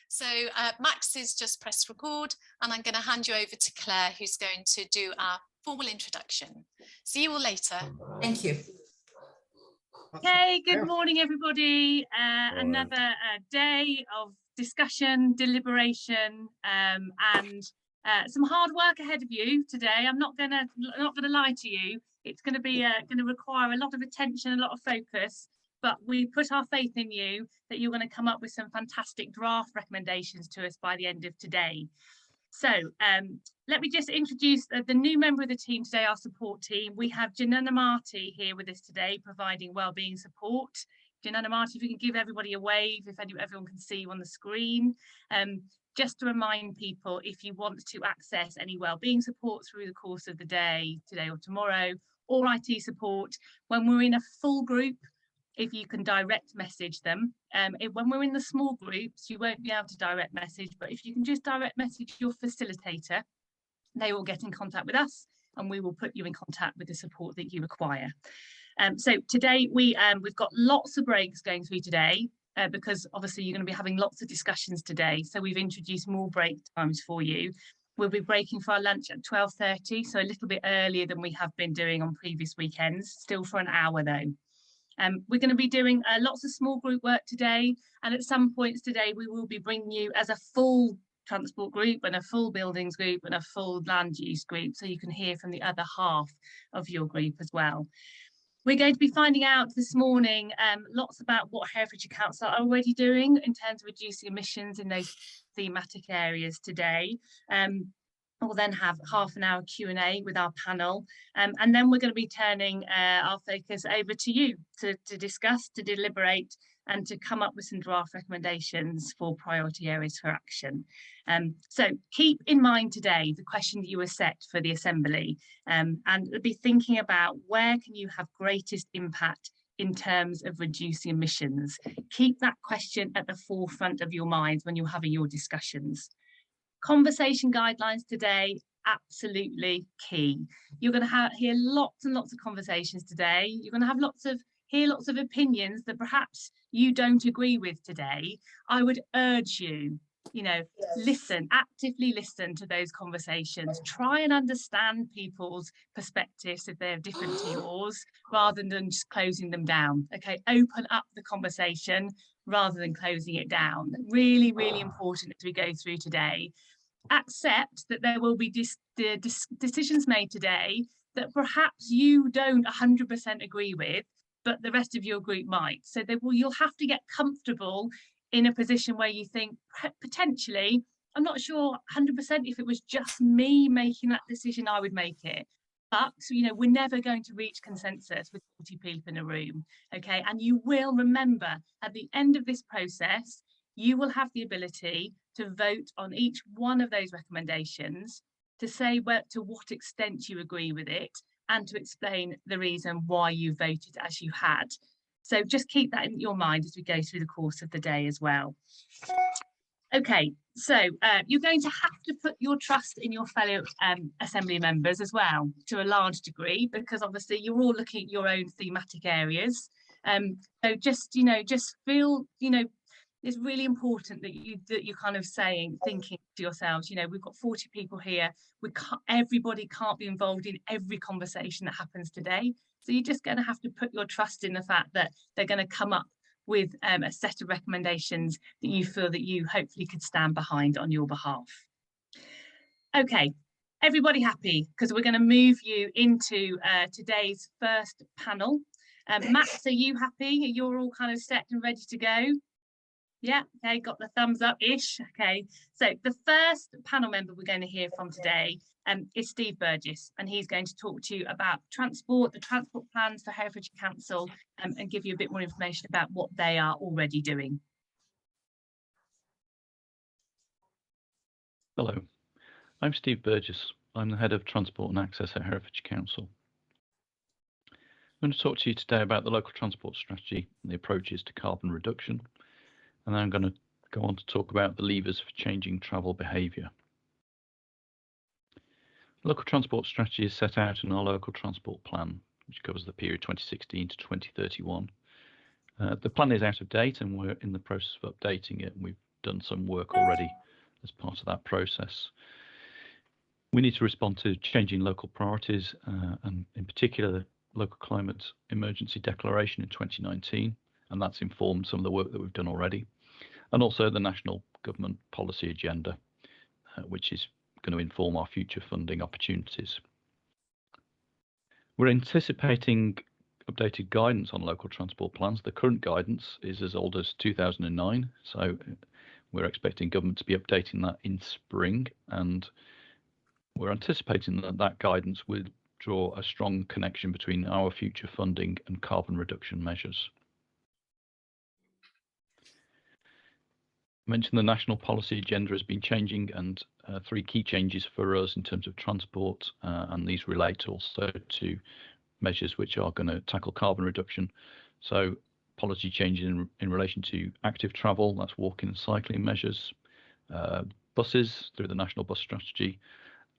So Max has just pressed record, and I'm going to hand you over to Claire, who's going to do our formal introduction. See you all later. Thank you. Okay, good morning, everybody. Another day of discussion, deliberation, and some hard work ahead of you today. I'm not gonna lie to you. It's going to be going to require a lot of attention, a lot of focus. But we put our faith in you that you're going to come up with some fantastic draft recommendations to us by the end of today. So let me just introduce the new member of the team today, our support team. We have Janana Marty here with us today, providing wellbeing support. Janana Marty, if you can give everybody a wave, if everyone can see you on the screen. Just to remind people, if you want to access any wellbeing support through the course of the day, today or tomorrow, or IT support, when we're in a full group, if you can direct message them. When we're in the small groups, you won't be able to direct message, but if you can just direct message your facilitator, they will get in contact with us and we will put you in contact with the support that you require. So today we've got lots of breaks going through today because obviously you're going to be having lots of discussions today. So we've introduced more break times for you. We'll be breaking for our lunch at 12:30, so a little bit earlier than we have been doing on previous weekends, still for an hour though. We're going to be doing lots of small group work today, and at some points today we will be bringing you as a full transport group and a full buildings group and a full land use group, so you can hear from the other half of your group as well. We're going to be finding out this morning lots about what Herefordshire Council are already doing in terms of reducing emissions in those thematic areas today. We'll then have half an hour Q&A with our panel, and then we're going to be turning our focus over to you to discuss, to deliberate, and to come up with some draft recommendations for priority areas for action. So keep in mind today the question that you were set for the Assembly, and be thinking about where can you have greatest impact in terms of reducing emissions. Keep that question at the forefront of your minds when you're having your discussions. Conversation guidelines today, absolutely key. You're going to hear lots and lots of conversations today. You're going to have hear lots of opinions that perhaps you don't agree with today. I would urge you, actively listen to those conversations. Try and understand people's perspectives if they're different to yours, rather than just closing them down. Okay, open up the conversation rather than closing it down. Really, really important as we go through today. Accept that there will be decisions made today that perhaps you don't 100% agree with, but the rest of your group might. So you'll have to get comfortable in a position where you think potentially, I'm not sure 100% if it was just me making that decision, I would make it. But we're never going to reach consensus with 40 people in a room, okay? And you will remember at the end of this process, you will have the ability to vote on each one of those recommendations, to say to what extent you agree with it, and to explain the reason why you voted as you had. So just keep that in your mind as we go through the course of the day as well. Okay, so you're going to have to put your trust in your fellow Assembly members as well, to a large degree, because obviously you're all looking at your own thematic areas. So just feel, it's really important that you're kind of thinking to yourselves, we've got 40 people here. Everybody can't be involved in every conversation that happens today. So you're just going to have to put your trust in the fact that they're going to come up with a set of recommendations that you feel that you hopefully could stand behind on your behalf. Okay, everybody happy? Because we're going to move you into today's first panel. Max, are you happy? You're all kind of set and ready to go? Yeah, okay, got the thumbs up-ish. Okay, so the first panel member we're going to hear from today is Steve Burgess, and he's going to talk to you about the transport plans for Herefordshire Council, and give you a bit more information about what they are already doing. Hello, I'm Steve Burgess. I'm the Head of Transport and Access at Herefordshire Council. I'm going to talk to you today about the local transport strategy and the approaches to carbon reduction. And then I'm going to go on to talk about the levers for changing travel behaviour. Local transport strategy is set out in our local transport plan, which covers the period 2016 to 2031. The plan is out of date and we're in the process of updating it. We've done some work already as part of that process. We need to respond to changing local priorities, and in particular the local climate emergency declaration in 2019, and that's informed some of the work that we've done already, and also the national government policy agenda, which is going to inform our future funding opportunities. We're anticipating updated guidance on local transport plans. The current guidance is as old as 2009, so we're expecting government to be updating that in spring, and we're anticipating that that guidance will draw a strong connection between our future funding and carbon reduction measures. I mentioned the national policy agenda has been changing, and three key changes for us in terms of transport, and these relate also to measures which are going to tackle carbon reduction. So policy changes in relation to active travel, that's walking and cycling measures, buses through the national bus strategy,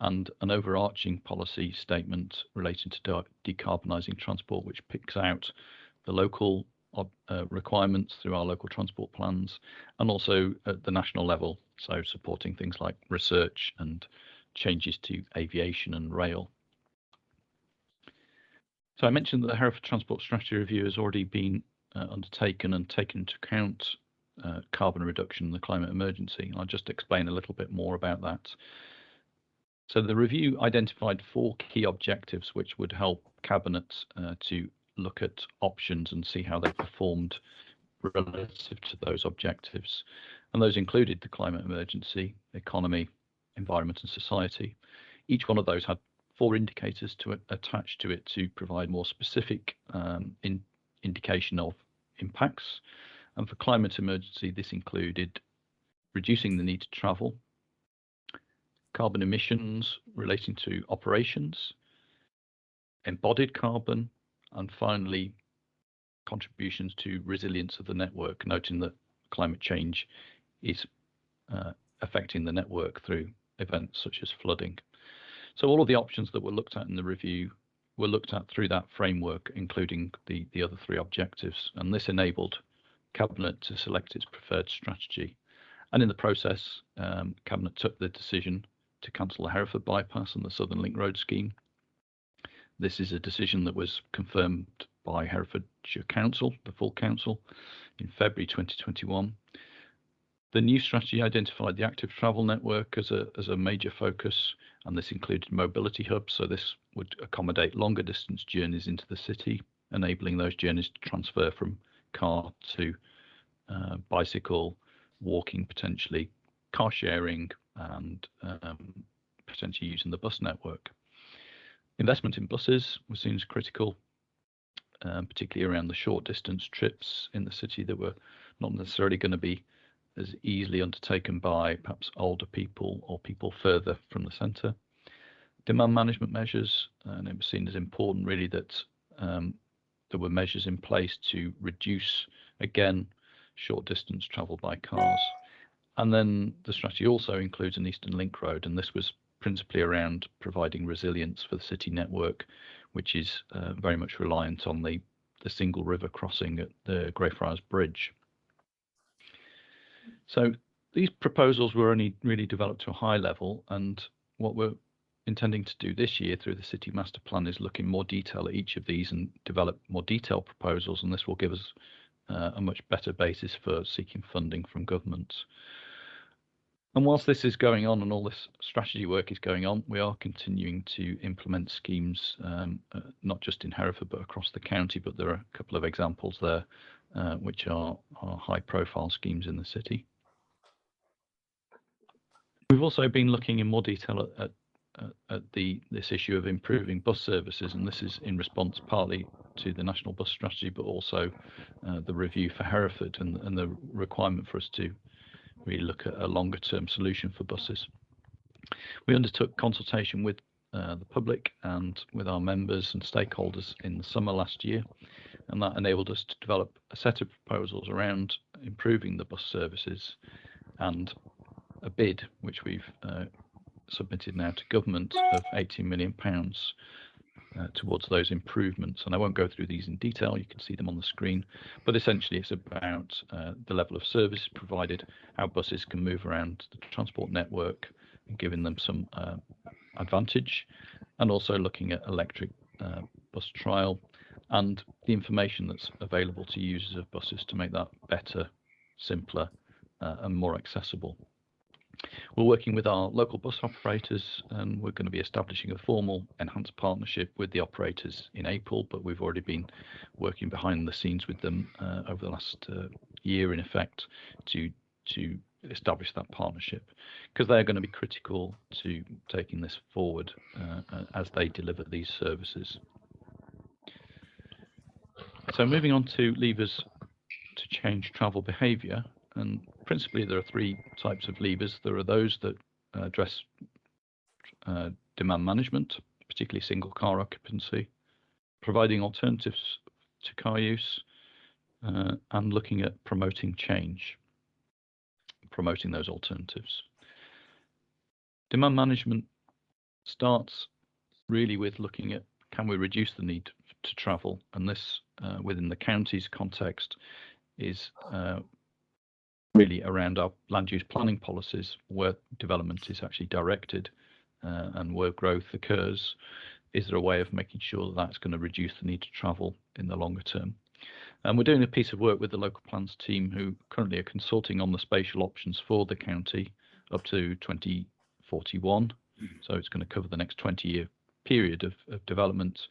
and an overarching policy statement relating to decarbonising transport, which picks out the local requirements through our local transport plans, and also at the national level, so supporting things like research and changes to aviation and rail. So I mentioned that the Hereford Transport Strategy Review has already been undertaken and taken into account carbon reduction and the climate emergency. I'll just explain a little bit more about that. So the review identified 4 key objectives which would help Cabinet to look at options and see how they performed relative to those objectives. And those included the climate emergency, economy, environment and society. Each one of those had 4 indicators to attach to it to provide more specific indication of impacts. And for climate emergency, this included reducing the need to travel, carbon emissions relating to operations, embodied carbon, and finally contributions to resilience of the network, noting that climate change is affecting the network through events such as flooding. So all of the options that were looked at in the review were looked at through that framework, including the other 3 objectives, and this enabled Cabinet to select its preferred strategy. And in the process, Cabinet took the decision to cancel the Hereford bypass and the Southern Link Road scheme. This is a decision that was confirmed by Herefordshire Council, the full council, in February 2021. The new strategy identified the active travel network as a major focus, and this included mobility hubs. So this would accommodate longer distance journeys into the city, enabling those journeys to transfer from car to bicycle, walking potentially, car sharing, and potentially using the bus network. Investment in buses was seen as critical, particularly around the short distance trips in the city that were not necessarily going to be as easily undertaken by perhaps older people or people further from the centre. Demand management measures, and it was seen as important really that there were measures in place to reduce, again, short distance travel by cars. And then the strategy also includes an Eastern Link Road, and this was principally around providing resilience for the city network, which is very much reliant on the single river crossing at the Greyfriars Bridge. So these proposals were only really developed to a high level, and what we're intending to do this year through the City Master Plan is look in more detail at each of these and develop more detailed proposals, and this will give us a much better basis for seeking funding from government. And whilst this is going on and all this strategy work is going on, we are continuing to implement schemes, not just in Hereford but across the county, but there are a couple of examples there which are high profile schemes in the city. We've also been looking in more detail at this issue of improving bus services, and this is in response partly to the national bus strategy, but also the review for Hereford and the requirement for us to really look at a longer term solution for buses. We undertook consultation with the public and with our members and stakeholders in the summer last year, and that enabled us to develop a set of proposals around improving the bus services and a bid which we've submitted now to government of £18 million towards those improvements. And I won't go through these in detail, you can see them on the screen, but essentially it's about the level of service provided, how buses can move around the transport network and giving them some advantage, and also looking at electric bus trial and the information that's available to users of buses to make that better, simpler and more accessible. We're working with our local bus operators, and we're going to be establishing a formal enhanced partnership with the operators in April, but we've already been working behind the scenes with them over the last year in effect to establish that partnership, because they're going to be critical to taking this forward as they deliver these services. So moving on to levers to change travel behaviour, and principally there are three types of levers. There are those that address demand management, particularly single car occupancy, providing alternatives to car use, and looking at promoting change, promoting those alternatives. Demand management starts really with looking at, can we reduce the need to travel, and this within the county's context is really around our land use planning policies, where development is actually directed and where growth occurs. Is there a way of making sure that that's going to reduce the need to travel in the longer term? And we're doing a piece of work with the local plans team, who currently are consulting on the spatial options for the county up to 2041. So it's going to cover the next 20-year period of development,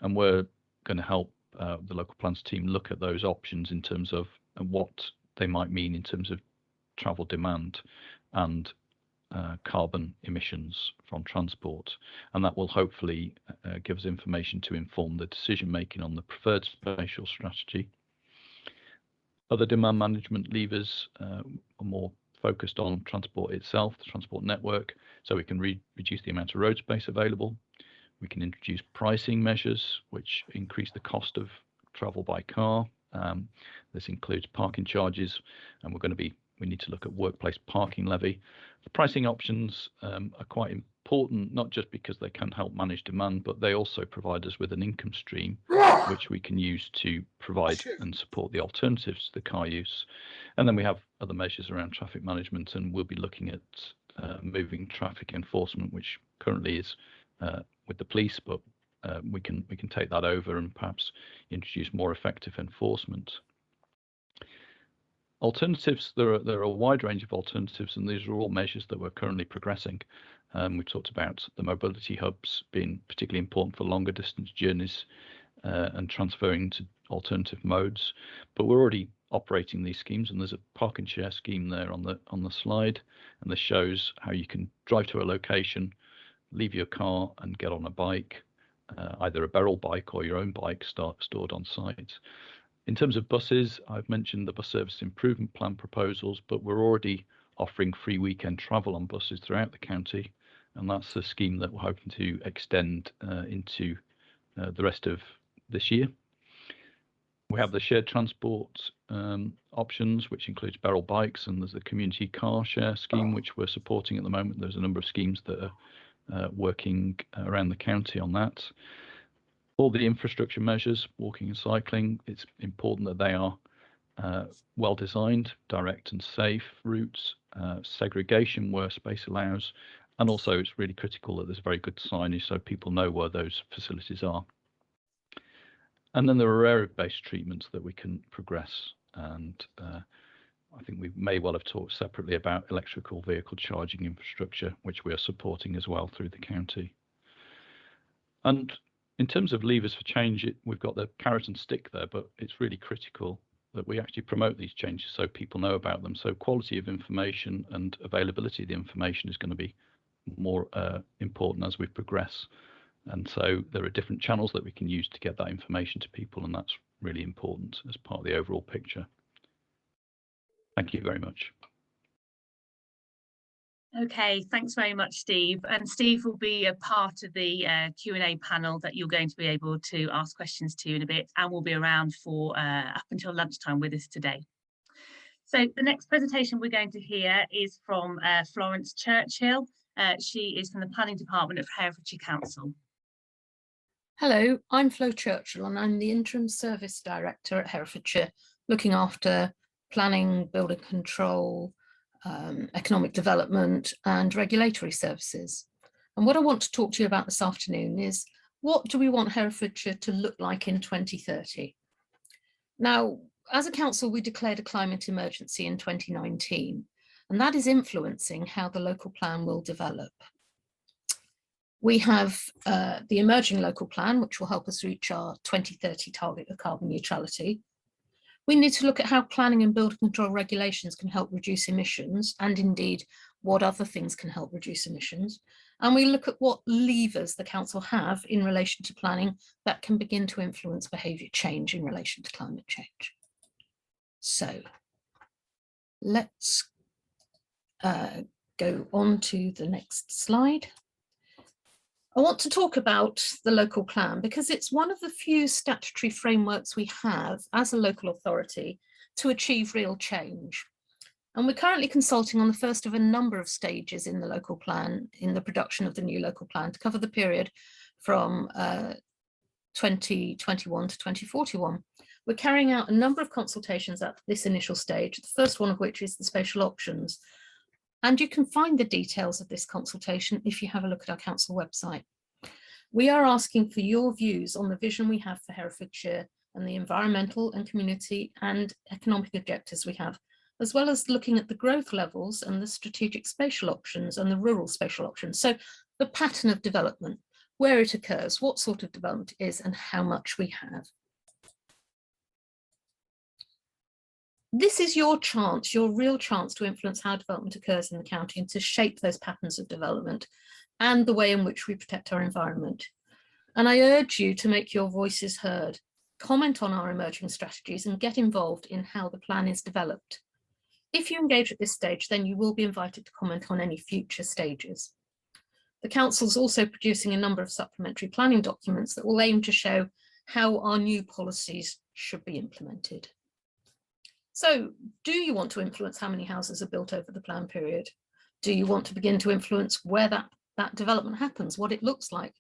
and we're going to help the local plans team look at those options in terms of what they might mean in terms of travel demand and carbon emissions from transport, and that will hopefully give us information to inform the decision making on the preferred spatial strategy. Other demand management levers are more focused on transport itself, the transport network, so we can reduce the amount of road space available. We can introduce pricing measures which increase the cost of travel by car. This includes parking charges, and we need to look at workplace parking levy. The pricing options are quite important, not just because they can help manage demand, but they also provide us with an income stream which we can use to provide and support the alternatives to the car use. And then we have other measures around traffic management, and we'll be looking at moving traffic enforcement, which currently is with the police, but we can take that over and perhaps introduce more effective enforcement. Alternatives, there are a wide range of alternatives, and these are all measures that we're currently progressing. We've talked about the mobility hubs being particularly important for longer distance journeys and transferring to alternative modes, but we're already operating these schemes, and there's a park and share scheme there on the slide, and this shows how you can drive to a location, leave your car and get on a bike, either a Beryl bike or your own bike stored on site. In terms of buses, I've mentioned the bus service improvement plan proposals, but we're already offering free weekend travel on buses throughout the county, and that's a scheme that we're hoping to extend into the rest of this year. We have the shared transport options, which includes Beryl bikes, and there's the community car share scheme, which we're supporting at the moment. There's a number of schemes that are working around the county on that. All the infrastructure measures, walking and cycling, it's important that they are well designed, direct and safe routes, segregation where space allows, and also it's really critical that there's very good signage so people know where those facilities are. And then there are area-based treatments that we can progress, and I think we may well have talked separately about electrical vehicle charging infrastructure, which we are supporting as well through the county. And in terms of levers for change, we've got the carrot and stick there, but it's really critical that we actually promote these changes so people know about them. So quality of information and availability of the information is going to be more important as we progress. And so there are different channels that we can use to get that information to people, and that's really important as part of the overall picture. Thank you very much. Okay, thanks very much, Steve. And Steve will be a part of the Q&A panel that you're going to be able to ask questions to in a bit, and will be around for up until lunchtime with us today. So the next presentation we're going to hear is from Florence Churchill. She is from the Planning Department of Herefordshire Council. Hello, I'm Flo Churchill and I'm the Interim Service Director at Herefordshire, looking after planning, building control, economic development and regulatory services. And what I want to talk to you about this afternoon is, what do we want Herefordshire to look like in 2030? Now, as a council, we declared a climate emergency in 2019, and that is influencing how the local plan will develop. We have the emerging local plan, which will help us reach our 2030 target of carbon neutrality. We need to look at how planning and building control regulations can help reduce emissions, and indeed what other things can help reduce emissions. And we look at what levers the council have in relation to planning that can begin to influence behaviour change in relation to climate change. So let's go on to the next slide. I want to talk about the local plan because it's one of the few statutory frameworks we have as a local authority to achieve real change. And we're currently consulting on the first of a number of stages in the local plan, in the production of the new local plan, to cover the period from 2021 to 2041. We're carrying out a number of consultations at this initial stage, the first one of which is the spatial options. And you can find the details of this consultation if you have a look at our council website. We are asking for your views on the vision we have for Herefordshire and the environmental and community and economic objectives we have, as well as looking at the growth levels and the strategic spatial options and the rural spatial options. So the pattern of development, where it occurs, what sort of development it is, and how much we have. This is your chance, your real chance to influence how development occurs in the county and to shape those patterns of development and the way in which we protect our environment. And I urge you to make your voices heard, comment on our emerging strategies and get involved in how the plan is developed. If you engage at this stage, then you will be invited to comment on any future stages. The council is also producing a number of supplementary planning documents that will aim to show how our new policies should be implemented. So, do you want to influence how many houses are built over the plan period? Do you want to begin to influence where that development happens, what it looks like?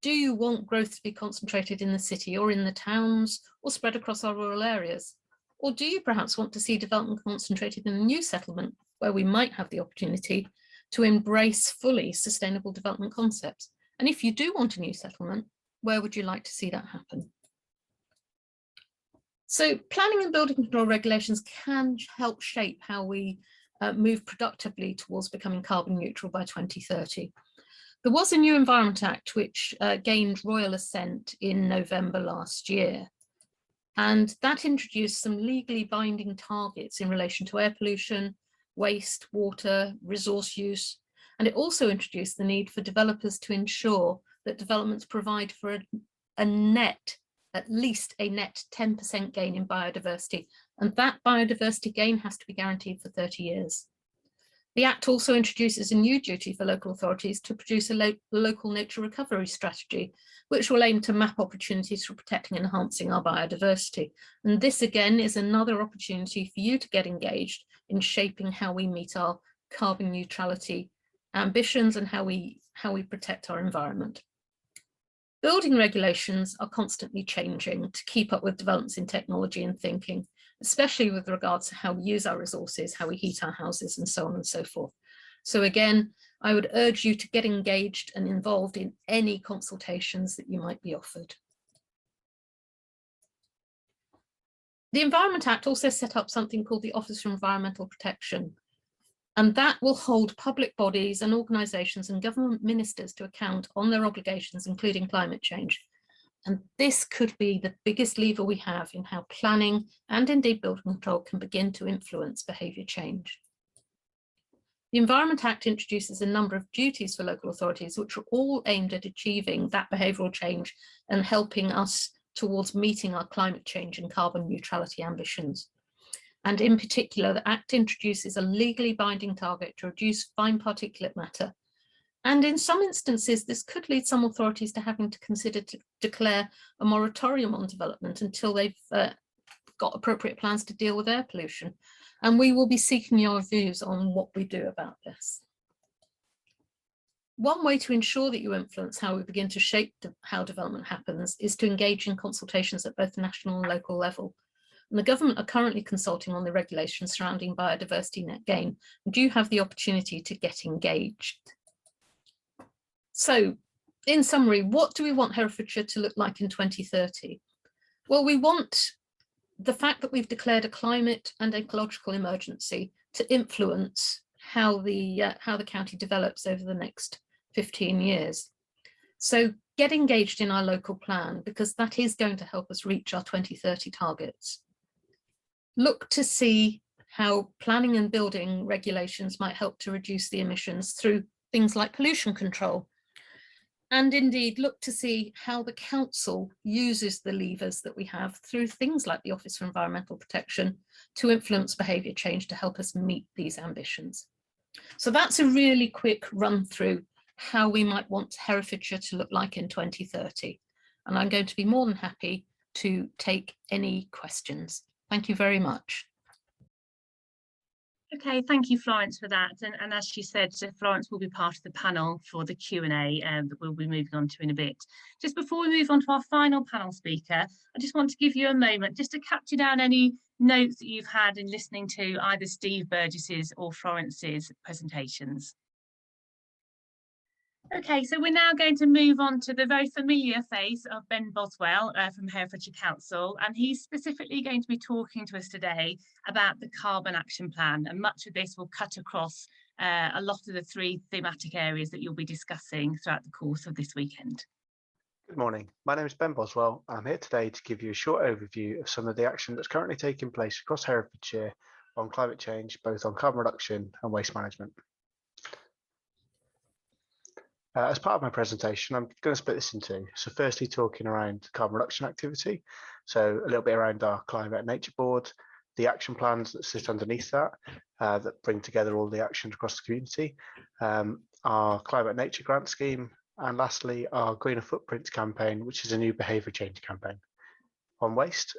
Do you want growth to be concentrated in the city or in the towns or spread across our rural areas? Or do you perhaps want to see development concentrated in a new settlement where we might have the opportunity to embrace fully sustainable development concepts? And if you do want a new settlement, where would you like to see that happen? So planning and building control regulations can help shape how we move productively towards becoming carbon neutral by 2030. There was a new Environment Act which gained royal assent in November last year, and that introduced some legally binding targets in relation to air pollution, waste, water, resource use, and it also introduced the need for developers to ensure that developments provide for at least a net 10% gain in biodiversity, and that biodiversity gain has to be guaranteed for 30 years. The Act also introduces a new duty for local authorities to produce a local nature recovery strategy, which will aim to map opportunities for protecting and enhancing our biodiversity. And this again is another opportunity for you to get engaged in shaping how we meet our carbon neutrality ambitions and how we protect our environment. Building regulations are constantly changing to keep up with developments in technology and thinking, especially with regards to how we use our resources, how we heat our houses, and so on and so forth. So again, I would urge you to get engaged and involved in any consultations that you might be offered. The Environment Act also set up something called the Office for Environmental Protection, and that will hold public bodies and organisations and government ministers to account on their obligations, including climate change. And this could be the biggest lever we have in how planning and indeed building control can begin to influence behaviour change. The Environment Act introduces a number of duties for local authorities, which are all aimed at achieving that behavioural change and helping us towards meeting our climate change and carbon neutrality ambitions. And in particular, the Act introduces a legally binding target to reduce fine particulate matter. And in some instances, this could lead some authorities to having to consider to declare a moratorium on development until they've got appropriate plans to deal with air pollution. And we will be seeking your views on what we do about this. One way to ensure that you influence how we begin to shape how development happens is to engage in consultations at both the national and local level. And the government are currently consulting on the regulations surrounding biodiversity net gain, and you have the opportunity to get engaged. So, in summary, what do we want Herefordshire to look like in 2030? Well, we want the fact that we've declared a climate and ecological emergency to influence how the county develops over the next 15 years. So get engaged in our local plan, because that is going to help us reach our 2030 targets. Look to see how planning and building regulations might help to reduce the emissions through things like pollution control. And indeed, look to see how the council uses the levers that we have through things like the Office for Environmental Protection to influence behaviour change to help us meet these ambitions. So that's a really quick run through how we might want Herefordshire to look like in 2030. And I'm going to be more than happy to take any questions. Thank you very much. Okay, thank you, Florence, for that. And as she said, Florence will be part of the panel for the Q&A that we'll be moving on to in a bit. Just before we move on to our final panel speaker, I just want to give you a moment just to capture down any notes that you've had in listening to either Steve Burgess's or Florence's presentations. Okay, so we're now going to move on to the very familiar face of Ben Boswell from Herefordshire Council, and he's specifically going to be talking to us today about the Carbon Action Plan, and much of this will cut across a lot of the three thematic areas that you'll be discussing throughout the course of this weekend. Good morning, my name is Ben Boswell. I'm here today to give you a short overview of some of the action that's currently taking place across Herefordshire on climate change, both on carbon reduction and waste management. As part of my presentation, I'm going to split this in two. So firstly, talking around carbon reduction activity. So a little bit around our climate and nature board, the action plans that sit underneath that, that bring together all the actions across the community, our climate and nature grant scheme, and lastly, our greener footprints campaign, which is a new behaviour change campaign. On waste,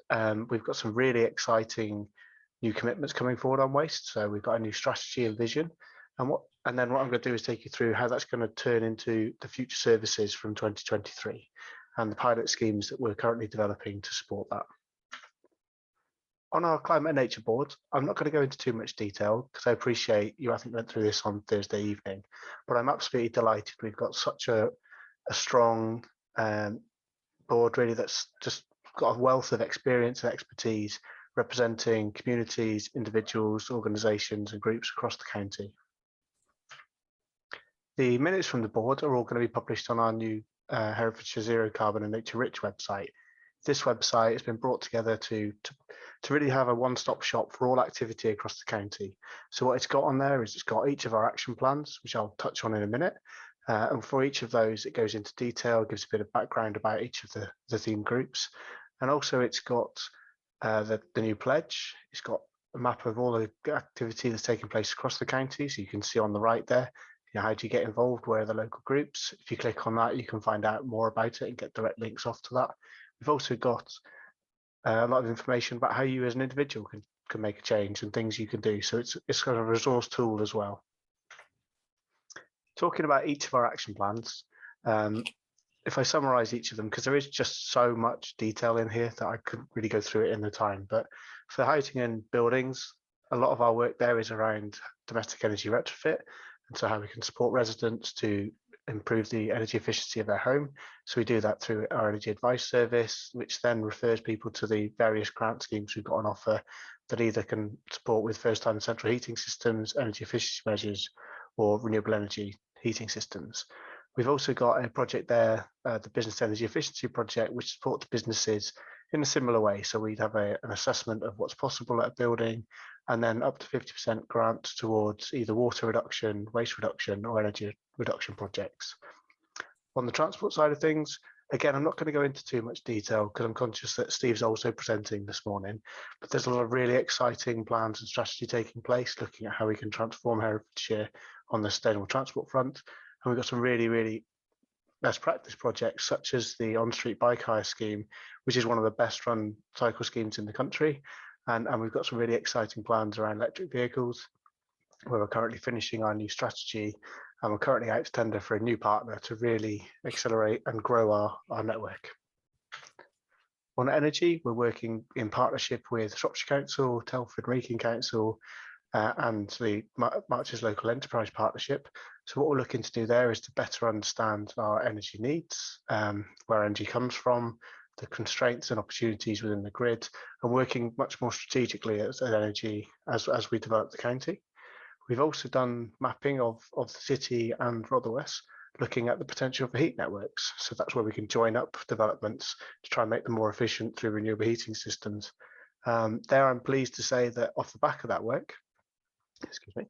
we've got some really exciting new commitments coming forward on waste. So we've got a new strategy and vision. And then what I'm going to do is take you through how that's going to turn into the future services from 2023 and the pilot schemes that we're currently developing to support that. On our climate and nature board, I'm not going to go into too much detail because I appreciate you haven't went through this on Thursday evening, but I'm absolutely delighted we've got such a strong board really that's just got a wealth of experience and expertise representing communities, individuals, organisations and groups across the county. The minutes from the board are all going to be published on our new Herefordshire Zero Carbon and Nature Rich website. This website has been brought together to really have a one-stop shop for all activity across the county. So what it's got on there is it's got each of our action plans, which I'll touch on in a minute. And for each of those, it goes into detail, gives a bit of background about each of the theme groups. And also it's got the new pledge. It's got a map of all the activity that's taking place across the county. So you can see on the right there, how do you get involved? Where are the local groups? If you click on that, you can find out more about it and get direct links off to that. We've also got a lot of information about how you as an individual can make a change and things you can do. So it's kind of a resource tool as well. Talking about each of our action plans, if I summarise each of them, because there is just so much detail in here that I couldn't really go through it in the time. But for housing and buildings, a lot of our work there is around domestic energy retrofit. And so how we can support residents to improve the energy efficiency of their home. So we do that through our energy advice service, which then refers people to the various grant schemes we've got on offer that either can support with first-time central heating systems, energy efficiency measures, or renewable energy heating systems. We've also got a project there, the Business Energy Efficiency Project, which supports businesses in a similar way. So we'd have an assessment of what's possible at a building, and then up to 50% grants towards either water reduction, waste reduction, or energy reduction projects. On the transport side of things, again, I'm not going to go into too much detail because I'm conscious that Steve's also presenting this morning, but there's a lot of really exciting plans and strategy taking place, looking at how we can transform Herefordshire on the sustainable transport front. And we've got some really, really best practice projects, such as the on-street bike hire scheme, which is one of the best run cycle schemes in the country. And we've got some really exciting plans around electric vehicles, where we're currently finishing our new strategy and we're currently out to tender for a new partner to really accelerate and grow our network. On energy, we're working in partnership with Shropshire Council, Telford and Wrekin Council, and the Marches Local Enterprise Partnership. So what we're looking to do there is to better understand our energy needs, where energy comes from, the constraints and opportunities within the grid, and working much more strategically as energy as we develop the county. We've also done mapping of the city and Rotherwest, looking at the potential for heat networks. So that's where we can join up developments to try and make them more efficient through renewable heating systems. There, I'm pleased to say that off the back of that work, excuse me,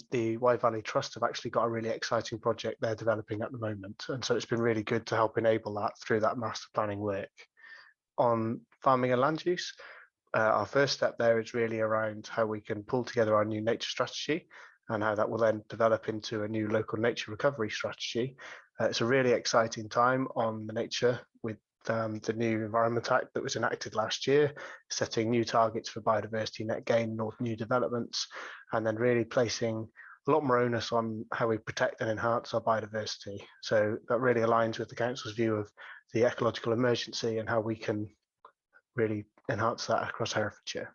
the Wye Valley Trust have actually got a really exciting project they're developing at the moment. And so it's been really good to help enable that through that master planning work. On farming and land use, our first step there is really around how we can pull together our new nature strategy and how that will then develop into a new local nature recovery strategy. It's a really exciting time on the nature with the new Environment Act that was enacted last year, setting new targets for biodiversity net gain or new developments, and then really placing a lot more onus on how we protect and enhance our biodiversity. So that really aligns with the Council's view of the ecological emergency and how we can really enhance that across Herefordshire.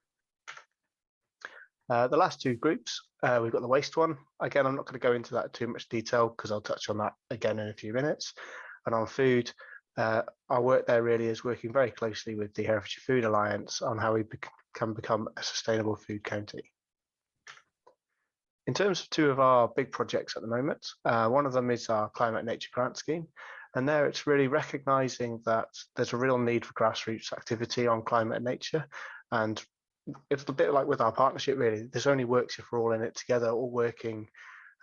The last two groups, we've got the waste one. Again, I'm not going to go into that too much detail because I'll touch on that again in a few minutes. And on food, our work there really is working very closely with the Herefordshire Food Alliance on how we can become a sustainable food county. In terms of two of our big projects at the moment, one of them is our Climate Nature Grant Scheme. And there it's really recognising that there's a real need for grassroots activity on climate and nature. And it's a bit like with our partnership, really. This only works if we're all in it together, all working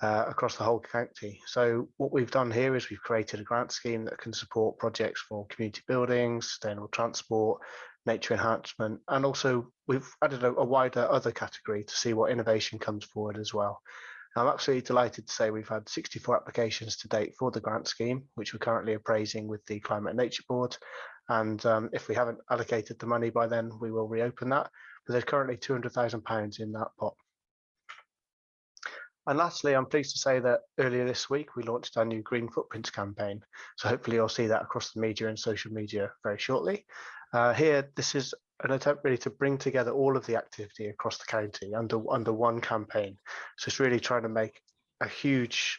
across the whole county. So what we've done here is we've created a grant scheme that can support projects for community buildings, sustainable transport, nature enhancement, and also we've added a wider other category to see what innovation comes forward as well. I'm absolutely delighted to say we've had 64 applications to date for the grant scheme, which we're currently appraising with the Climate and Nature Board. And if we haven't allocated the money by then, we will reopen that. But there's currently £200,000 in that pot. And lastly, I'm pleased to say that earlier this week, we launched our new Green Footprints campaign. So hopefully you'll see that across the media and social media very shortly. Here, this is an attempt really to bring together all of the activity across the county under one campaign. So it's really trying to make a huge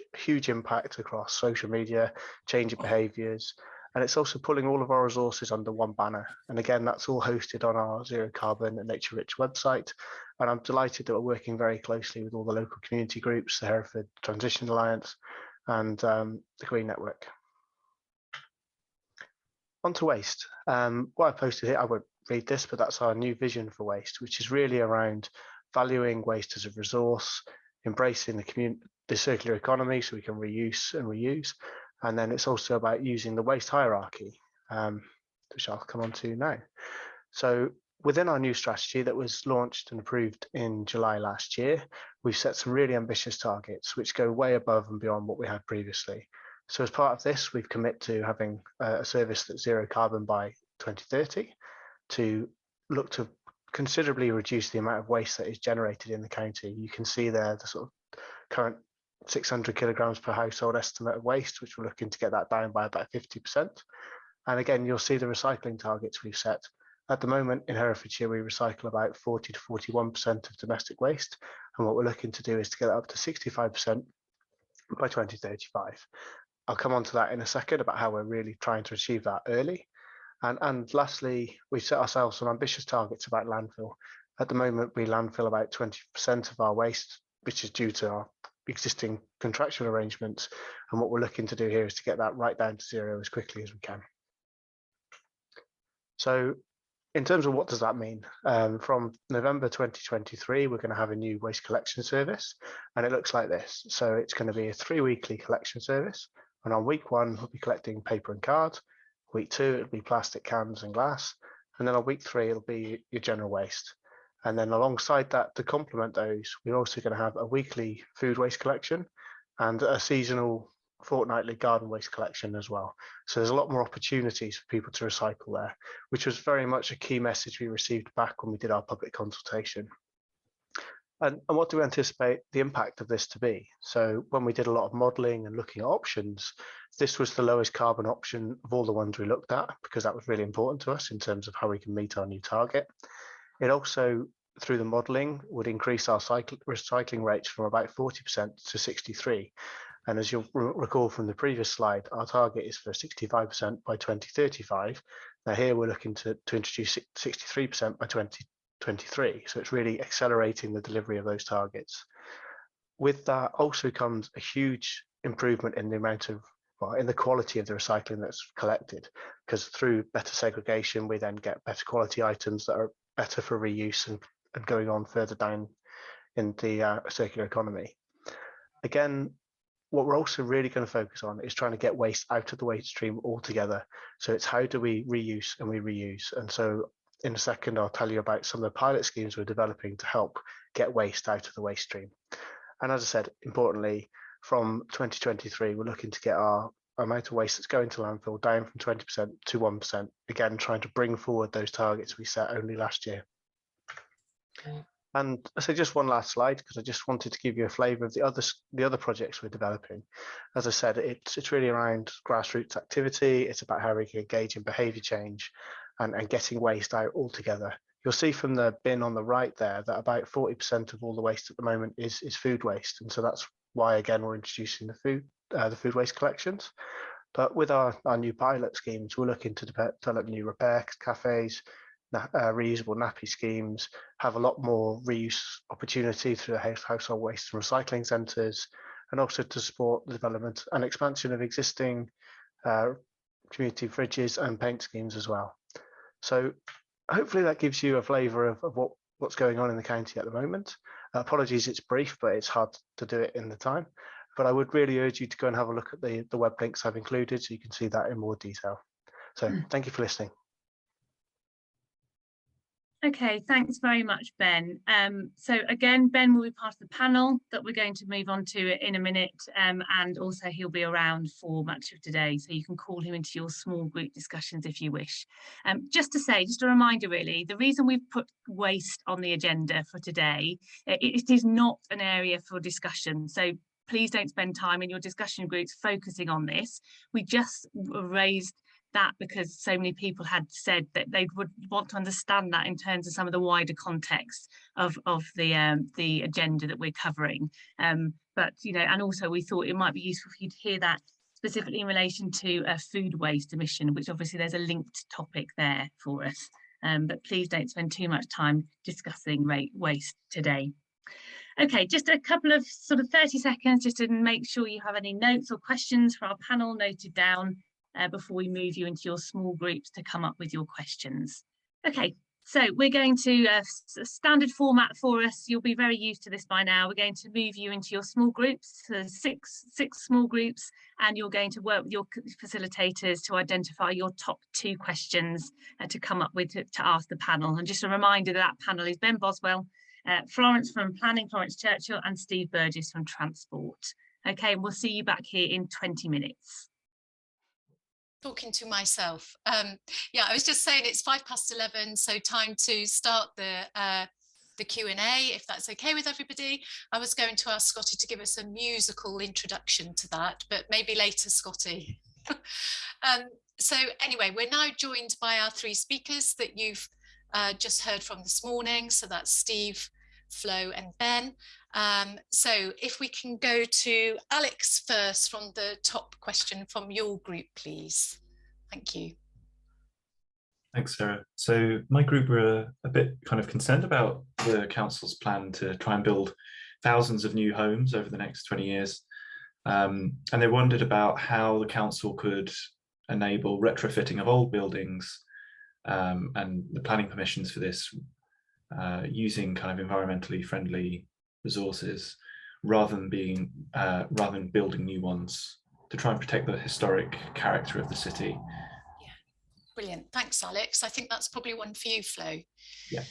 impact across social media, changing behaviours, and it's also pulling all of our resources under one banner. And again, that's all hosted on our Zero Carbon and Nature Rich website. And I'm delighted that we're working very closely with all the local community groups, the Hereford Transition Alliance and the Green Network. On to waste. What I posted here, I won't read this, but that's our new vision for waste, which is really around valuing waste as a resource, embracing the circular economy so we can reuse and reuse. And then it's also about using the waste hierarchy, which I'll come on to now. So within our new strategy that was launched and approved in July last year, we've set some really ambitious targets, which go way above and beyond what we had previously. So as part of this, we've committed to having a service that's zero carbon by 2030 to look to considerably reduce the amount of waste that is generated in the county. You can see there the sort of current 600 kilograms per household estimate of waste, which we're looking to get that down by about 50%. And again, you'll see the recycling targets we've set. At the moment in Herefordshire, we recycle about 40 to 41% of domestic waste. And what we're looking to do is to get that up to 65% by 2035. I'll come on to that in a second about how we're really trying to achieve that early. And lastly, we've set ourselves some ambitious targets about landfill. At the moment, we landfill about 20% of our waste, which is due to our existing contractual arrangements. And what we're looking to do here is to get that right down to zero as quickly as we can. So in terms of what does that mean? From November 2023, we're going to have a new waste collection service, and it looks like this. So it's going to be a 3-weekly collection service. And on week 1, we'll be collecting paper and card. Week 2, it'll be plastic cans and glass. And then on week 3, it'll be your general waste. And then alongside that, to complement those, we're also going to have a weekly food waste collection and a seasonal fortnightly garden waste collection as well. So there's a lot more opportunities for people to recycle there, which was very much a key message we received back when we did our public consultation. And what do we anticipate the impact of this to be? So when we did a lot of modelling and looking at options, this was the lowest carbon option of all the ones we looked at, because that was really important to us in terms of how we can meet our new target. It also, through the modelling, would increase our recycling rates from about 40% to 63%. And as you'll recall from the previous slide, our target is for 65% by 2035. Now here we're looking to introduce 63% by 2023. So it's really accelerating the delivery of those targets. With that also comes a huge improvement in the amount of, well, in the quality of the recycling that's collected, because through better segregation, we then get better quality items that are better for reuse and going on further down in the circular economy. Again, what we're also really going to focus on is trying to get waste out of the waste stream altogether. So it's how do we reuse and we reuse. And so in a second, I'll tell you about some of the pilot schemes we're developing to help get waste out of the waste stream. And as I said, importantly, from 2023, we're looking to get our amount of waste that's going to landfill down from 20% to 1%, again, trying to bring forward those targets we set only last year. And I say just one last slide, because I just wanted to give you a flavour of the other projects we're developing. As I said, it's really around grassroots activity. It's about how we can engage in behaviour change and getting waste out altogether. You'll see from the bin on the right there that about 40% of all the waste at the moment is food waste, and so that's why again we're introducing the food waste collections. But with our new pilot schemes, we're looking to develop new repair cafes, reusable nappy schemes, have a lot more reuse opportunity through the household waste and recycling centres, and also to support the development and expansion of existing community fridges and paint schemes as well. So hopefully that gives you a flavour of what's going on in the county at the moment. Apologies, it's brief, but it's hard to do it in the time. But I would really urge you to go and have a look at the web links I've included so you can see that in more detail. So thank you for listening. Okay, thanks very much, Ben. So again, Ben will be part of the panel that we're going to move on to in a minute, and also he'll be around for much of today, so you can call him into your small group discussions if you wish. Just a reminder really, the reason we've put waste on the agenda for today, it is not an area for discussion, so please don't spend time in your discussion groups focusing on this. We just raised that because so many people had said that they would want to understand that in terms of some of the wider context of the agenda that we're covering. But you know, and also we thought it might be useful for you to hear that specifically in relation to food waste emission, which obviously there's a linked topic there for us. But please don't spend too much time discussing waste today. Okay, just a couple of sort of 30 seconds just to make sure you have any notes or questions for our panel noted down before we move you into your small groups to come up with your questions. Okay, so we're going to a standard format for us. You'll be very used to this by now. We're going to move you into your small groups, six small groups, and you're going to work with your facilitators to identify your top 2 questions to come up with to ask the panel. And just a reminder that panel is Ben Boswell, Florence from Planning, Florence Churchill, and Steve Burgess from Transport. Okay, we'll see you back here in 20 minutes. Talking to myself. Yeah, I was just saying it's 11:05, so time to start the Q&A, if that's okay with everybody. I was going to ask Scotty to give us a musical introduction to that, but maybe later, Scotty. So anyway, we're now joined by our 3 speakers that you've just heard from this morning. So that's Steve, Flo and Ben. So if we can go to Alex first from the top question from your group, please. Thank you. Thanks, Sarah. So my group were a bit kind of concerned about the council's plan to try and build thousands of new homes over the next 20 years. And they wondered about how the council could enable retrofitting of old buildings and the planning permissions for this using kind of environmentally friendly resources rather than building new ones to try and protect the historic character of the city. Yeah, brilliant. Thanks, Alex. I think that's probably one for you, Flo. Yeah,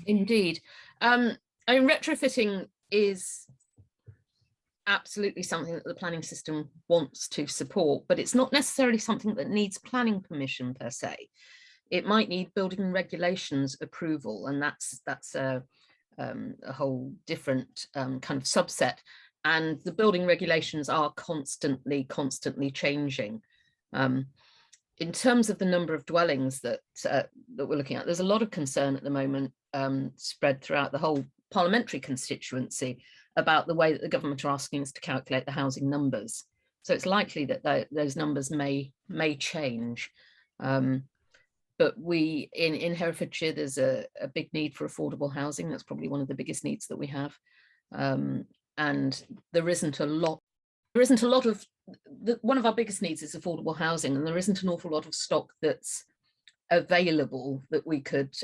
indeed. I mean, retrofitting is absolutely something that the planning system wants to support, but it's not necessarily something that needs planning permission per se. It might need building regulations approval, and that's a whole different kind of subset, and the building regulations are constantly changing. In terms of the number of dwellings that we're looking at, there's a lot of concern at the moment spread throughout the whole parliamentary constituency about the way that the government are asking us to calculate the housing numbers. So it's likely that those numbers may change. But we in Herefordshire, there's a big need for affordable housing. That's probably one of the biggest needs that we have. And there isn't a lot of, one of our biggest needs is affordable housing, and there isn't an awful lot of stock that's available that we could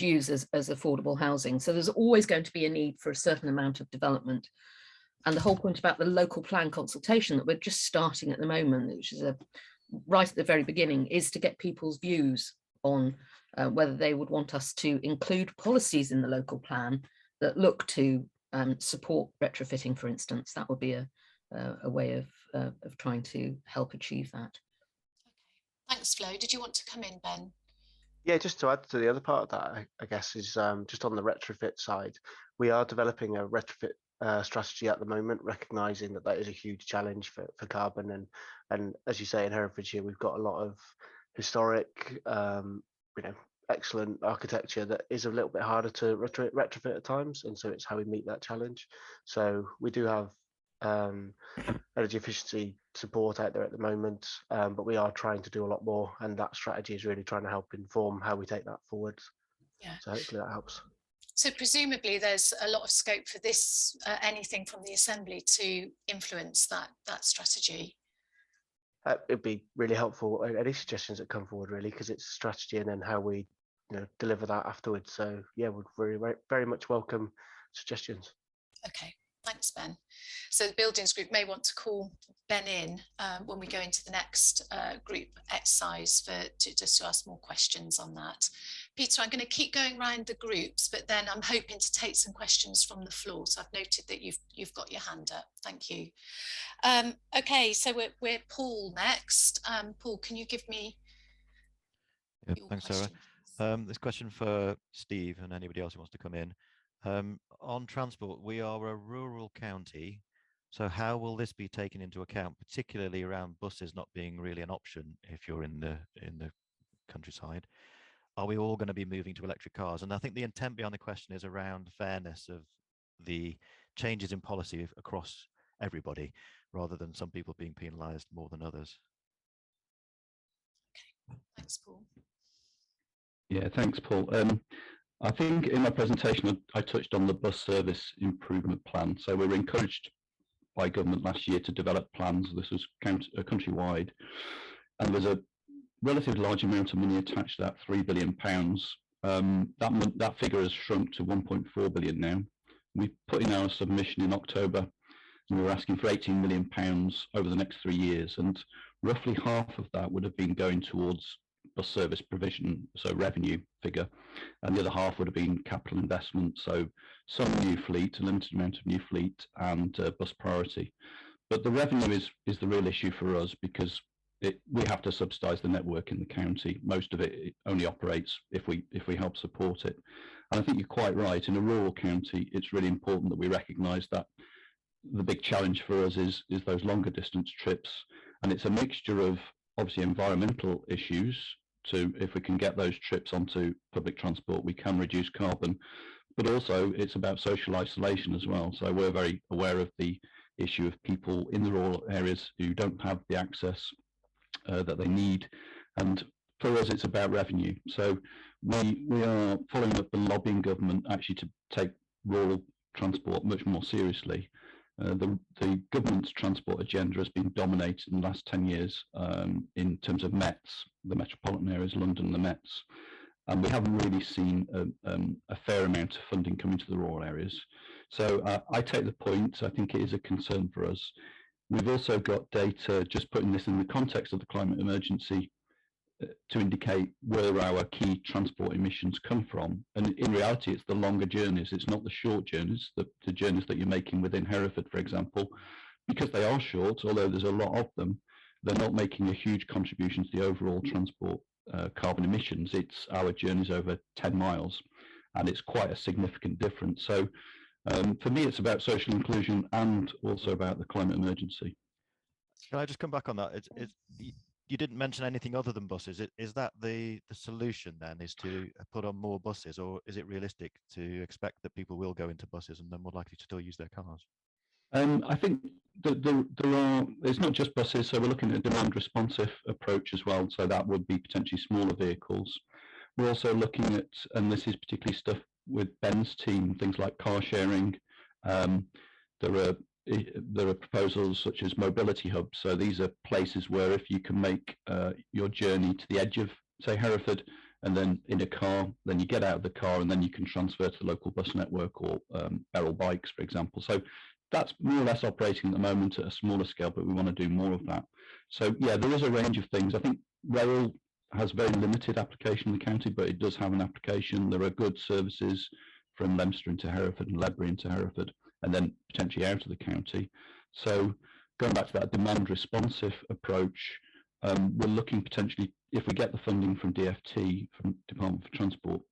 use as affordable housing. So there's always going to be a need for a certain amount of development. And the whole point about the local plan consultation that we're just starting at the moment, which is right at the very beginning, is to get people's views on whether they would want us to include policies in the local plan that look to support retrofitting, for instance. That would be a way of trying to help achieve that. Okay. Thanks, Flo. Did you want to come in, Ben? Yeah, just to add to the other part of that, I guess, is just on the retrofit side. We are developing a retrofit strategy at the moment, recognising that is a huge challenge for carbon. And as you say, in Herefordshire, we've got a lot of historic, excellent architecture that is a little bit harder to retrofit at times. And so it's how we meet that challenge. So we do have energy efficiency support out there at the moment, but we are trying to do a lot more, and that strategy is really trying to help inform how we take that forward. Yeah. So hopefully that helps. So presumably there's a lot of scope for this, anything from the Assembly to influence that strategy. It'd be really helpful, any suggestions that come forward, really, because it's a strategy and then how we deliver that afterwards. So yeah, would very much welcome suggestions. Okay. Thanks, Ben. So the Buildings Group may want to call Ben in when we go into the next group exercise to ask more questions on that. Peter, I'm going to keep going around the groups, but then I'm hoping to take some questions from the floor. So I've noted that you've got your hand up. Thank you. Okay, so we're Paul next. Paul, can you give me your thanks, question? Sarah. This question for Steve and anybody else who wants to come in. On transport, we are a rural county, so how will this be taken into account, particularly around buses not being really an option if you're in the countryside? Are we all going to be moving to electric cars? And I think the intent behind the question is around fairness of the changes in policy across everybody, rather than some people being penalised more than others. Okay, thanks, Paul. Yeah, thanks, Paul. I think in my presentation, I touched on the bus service improvement plan. So we were encouraged by government last year to develop plans. This was countrywide, and there's a relatively large amount of money attached to that, £3 billion. That figure has shrunk to 1.4 billion now. We put in our submission in October, and we were asking for £18 million over the next 3 years, and roughly half of that would have been going towards bus service provision, so revenue figure, and the other half would have been capital investment, so some new fleet, a limited amount of new fleet, and bus priority. But the revenue is the real issue for us, because we have to subsidise the network in the county. Most of it only operates if we help support it. And I think you're quite right. In a rural county, it's really important that we recognise that the big challenge for us is those longer distance trips, and it's a mixture of obviously environmental issues. If we can get those trips onto public transport, we can reduce carbon, but also it's about social isolation as well. So we're very aware of the issue of people in the rural areas who don't have the access that they need, and for us it's about revenue. So we are following up and lobbying government actually to take rural transport much more seriously. The government's transport agenda has been dominated in the last 10 years in terms of METs, the metropolitan areas, London, the METs, and we haven't really seen a fair amount of funding coming to the rural areas. So I take the point. I think it is a concern for us. We've also got data, just putting this in the context of the climate emergency, to indicate where our key transport emissions come from. And in reality, it's the longer journeys. It's not the short journeys, the journeys that you're making within Hereford, for example, because they are short, although there's a lot of them, they're not making a huge contribution to the overall transport carbon emissions. It's our journeys over 10 miles. and it's quite a significant difference. So for me, it's about social inclusion and also about the climate emergency. Can I just come back on that? You didn't mention anything other than buses. Is that the solution then, is to put on more buses, or is it realistic to expect that people will go into buses and they're more likely to still use their cars? I think that it's not just buses, so we're looking at a demand responsive approach as well. So that would be potentially smaller vehicles. We're also looking at, and this is particularly stuff with Ben's team, things like car sharing. There are proposals such as mobility hubs. So these are places where if you can make your journey to the edge of, say, Hereford, and then in a car, then you get out of the car and then you can transfer to the local bus network, or Beryl Bikes, for example. So that's more or less operating at the moment at a smaller scale, but we want to do more of that. So yeah, there is a range of things. I think rail has very limited application in the county, but it does have an application. There are good services from Leicester into Hereford and Ledbury into Hereford, and then potentially out of the county. So going back to that demand responsive approach, we're looking potentially, if we get the funding from DFT, from Department for Transport,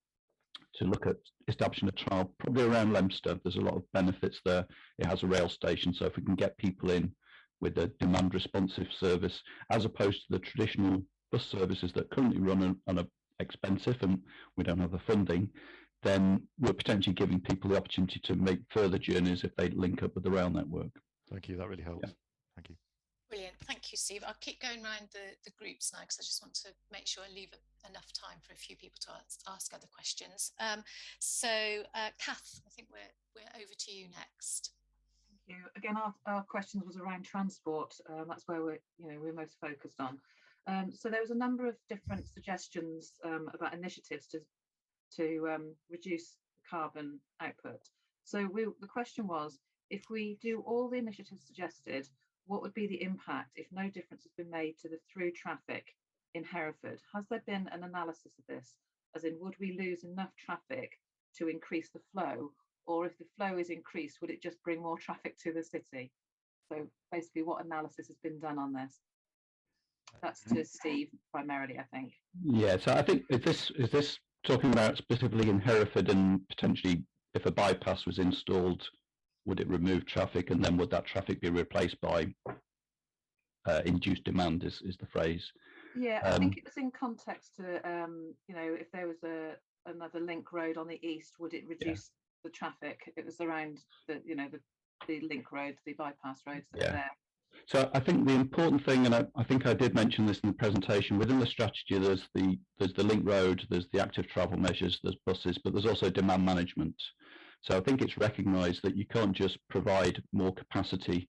to look at establishing a trial probably around Leicester. There's a lot of benefits there. It has a rail station, so if we can get people in with a demand responsive service, as opposed to the traditional bus services that currently run and are expensive and we don't have the funding, then we're potentially giving people the opportunity to make further journeys if they link up with the rail network. Thank you, that really helps. Yeah. Thank you. Brilliant, thank you, Steve. I'll keep going around the groups now because I just want to make sure I leave enough time for a few people to ask other questions. Kath, I think we're over to you next. Thank you. Again, our questions was around transport. That's where we're most focused on. So there was a number of different suggestions about initiatives to reduce carbon output. So the question was, if we do all the initiatives suggested, what would be the impact if no difference has been made to the through traffic in Hereford? Has there been an analysis of this? As in, would we lose enough traffic to increase the flow? Or if the flow is increased, would it just bring more traffic to the city? So basically, what analysis has been done on this? That's to Steve primarily, I think. Yeah, so I think is this talking about specifically in Hereford, and potentially if a bypass was installed, would it remove traffic, and then would that traffic be replaced by induced demand is the phrase. Yeah, I think it was in context to, if there was another link road on the east, would it reduce the traffic? It was around the link road, the bypass roads that are there. So I think the important thing, and I think I did mention this in the presentation, within the strategy there's the link road, there's the active travel measures, there's buses, but there's also demand management. So I think it's recognised that you can't just provide more capacity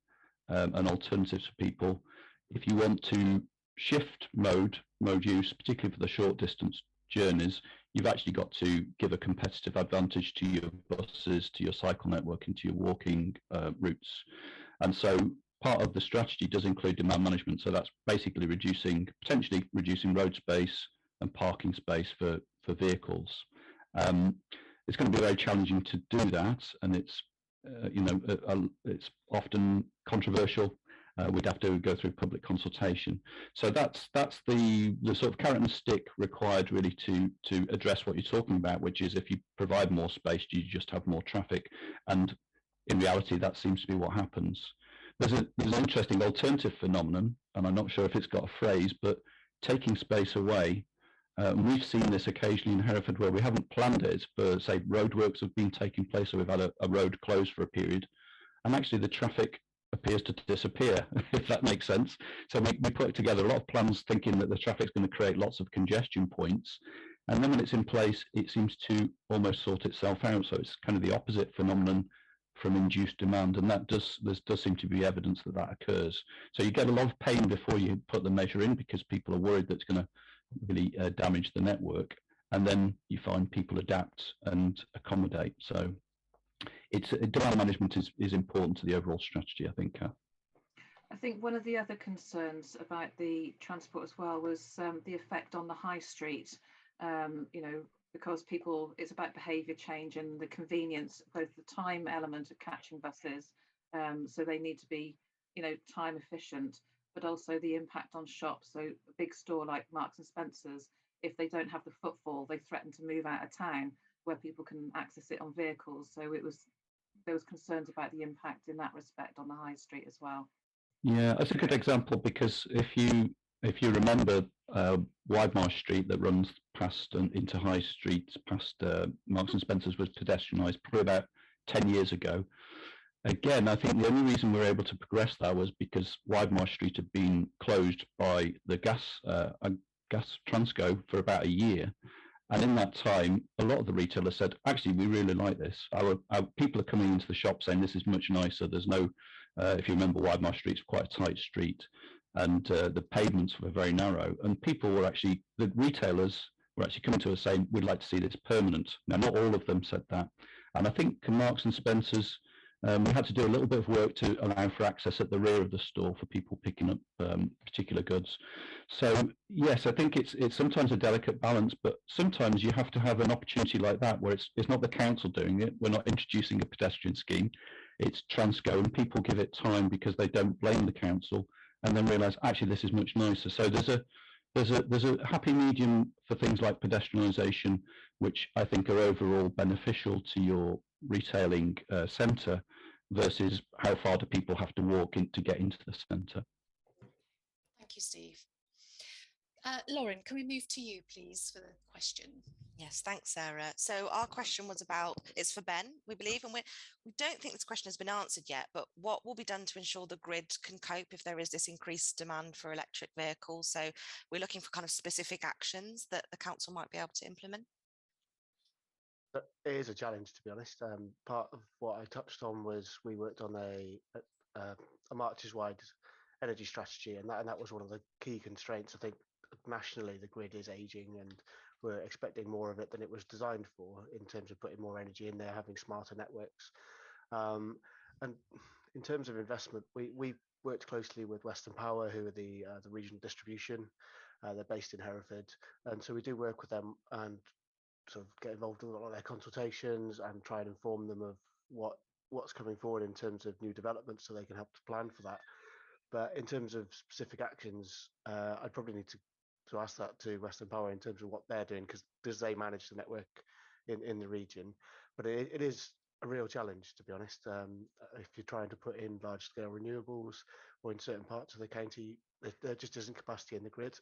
and alternatives for people. If you want to shift mode use, particularly for the short distance journeys, you've actually got to give a competitive advantage to your buses, to your cycle network, and to your walking routes. And so part of the strategy does include demand management. So that's basically potentially reducing road space and parking space for vehicles. It's going to be very challenging to do that, and it's often controversial. We'd have to go through public consultation. So that's the sort of carrot and stick required really to address what you're talking about, which is if you provide more space, you just have more traffic, and in reality that seems to be what happens. There's an interesting alternative phenomenon, and I'm not sure if it's got a phrase, but taking space away. We've seen this occasionally in Hereford where we haven't planned it, but say roadworks have been taking place, so we've had a road closed for a period, and actually the traffic appears to disappear, if that makes sense. So we put together a lot of plans thinking that the traffic's going to create lots of congestion points, and then when it's in place, it seems to almost sort itself out. So it's kind of the opposite phenomenon from induced demand, and there does seem to be evidence that occurs. So you get a lot of pain before you put the measure in because people are worried that it's going to really damage the network, and then you find people adapt and accommodate. So demand management is important to the overall strategy, I think. I think one of the other concerns about the transport as well was the effect on the high street, because it's about behaviour change and the convenience, both the time element of catching buses, so they need to be, time efficient, but also the impact on shops. So a big store like Marks and Spencer's, if they don't have the footfall, they threaten to move out of town. where people can access it on vehicles. So there was concerns about the impact in that respect on the high street as well. Yeah, that's a good example, because if you remember Widemarsh Street that runs past and into High Street past Marks and Spencer's was pedestrianised probably about 10 years ago. Again, I think the only reason we were able to progress that was because Widemarsh Street had been closed by the gas Transco for about a year. And in that time, a lot of the retailers said, actually, we really like this. Our people are coming into the shop saying this is much nicer. There's no, if you remember, Widemarsh Street's quite a tight street, and the pavements were very narrow. And people were actually, the retailers were actually coming to us saying, we'd like to see this permanent. Now, not all of them said that. And I think Marks and Spencer's, we had to do a little bit of work to allow for access at the rear of the store for people picking up particular goods. So yes, I think it's sometimes a delicate balance, but sometimes you have to have an opportunity like that where it's not the council doing it. We're not introducing a pedestrian scheme. It's Transco, and people give it time because they don't blame the council and then realise actually this is much nicer. So there's a happy medium for things like pedestrianisation, which I think are overall beneficial to your retailing centre, versus how far do people have to walk in to get into the centre. Thank you, Steve. Lauren, can we move to you, please, for the question? Yes, thanks, Sarah. So our question was about, it's for Ben, we believe, and we don't think this question has been answered yet, but what will be done to ensure the grid can cope if there is this increased demand for electric vehicles? So we're looking for kind of specific actions that the council might be able to implement. It is a challenge, to be honest. Part of what I touched on was we worked on a Marches-wide energy strategy, and that was one of the key constraints. I think nationally the grid is aging, and we're expecting more of it than it was designed for in terms of putting more energy in there, having smarter networks. And in terms of investment, we worked closely with Western Power, who are the regional distribution. They're based in Hereford, and so we do work with them and sort of get involved in a lot of their consultations and try and inform them of what's coming forward in terms of new developments, so they can help to plan for that. But in terms of specific actions, I'd probably need to ask that to Western Power in terms of what they're doing, because they manage the network in the region. But it is a real challenge, to be honest. If you're trying to put in large scale renewables, or in certain parts of the county, there just isn't capacity in the grid.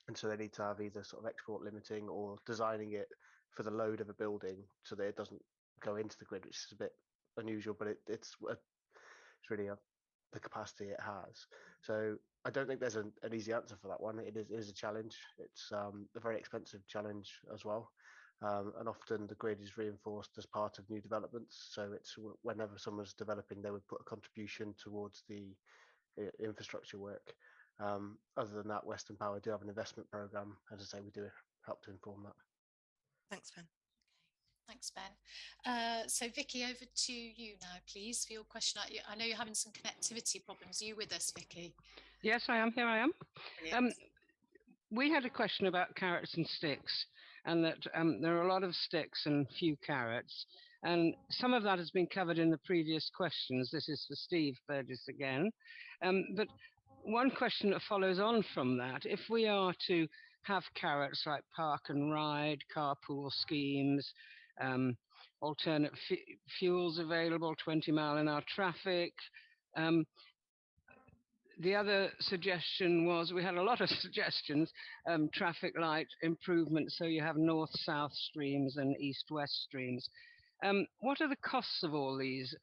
And so they need to have either sort of export limiting or designing it for the load of a building so that it doesn't go into the grid, which is a bit unusual, but it's really the capacity it has. So I don't think there's an easy answer for that one. It is a challenge. It's a very expensive challenge as well. And often the grid is reinforced as part of new developments. So it's whenever someone's developing, they would put a contribution towards the infrastructure work. Other than that, Western Power do have an investment programme. As I say, we do help to inform that. Thanks, Ben. Thanks, Ben. So Vicky, over to you now, please, for your question. I know you're having some connectivity problems. Are you with us, Vicky? Yes, I am. Here I am. We had a question about carrots and sticks, and that there are a lot of sticks and few carrots. And some of that has been covered in the previous questions. This is for Steve Burgess again. But one question that follows on from that, if we are to have carrots like park and ride, carpool schemes, alternate fuels available, 20-mile-an-hour traffic. The other suggestion was, we had a lot of suggestions, traffic light improvement, so you have north-south streams and east-west streams. What are the costs of all these?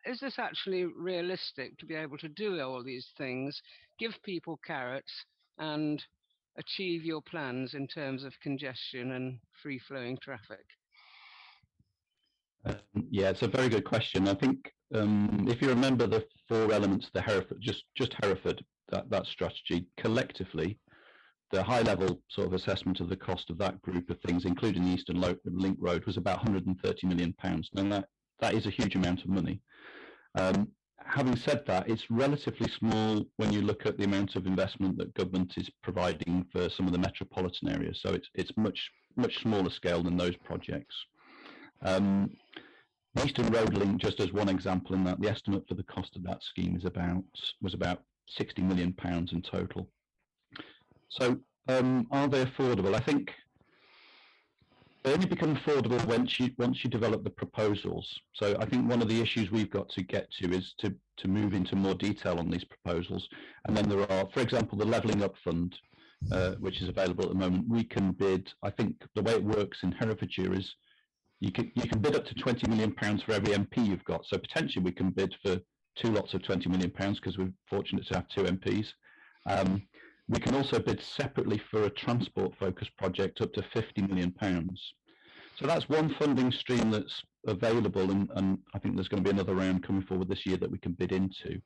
Is this actually realistic to be able to do all these things, give people carrots and achieve your plans in terms of congestion and free-flowing traffic? Yeah, it's a very good question. I think if you remember the four elements of the Hereford, just Hereford, that strategy collectively, the high-level sort of assessment of the cost of that group of things, including the Eastern Link Road, was about £130 million. And that is a huge amount of money. Having said that, it's relatively small when you look at the amount of investment that government is providing for some of the metropolitan areas. So it's much smaller scale than those projects. The Eastern Road Link, just as one example in that, the estimate for the cost of that scheme was about £60 million in total. So are they affordable? I think They only become affordable once you develop the proposals. So I think one of the issues we've got to get to is to move into more detail on these proposals. And then there are, for example, the Levelling Up Fund, which is available at the moment. We can bid. I think the way it works in Herefordshire is you can bid up to £20 million for every MP you've got. So potentially we can bid for 2 lots of £20 million because we're fortunate to have 2 MPs. We can also bid separately for a transport-focused project up to £50 million. So that's one funding stream that's available, and I think there's going to be another round coming forward this year that we can bid into.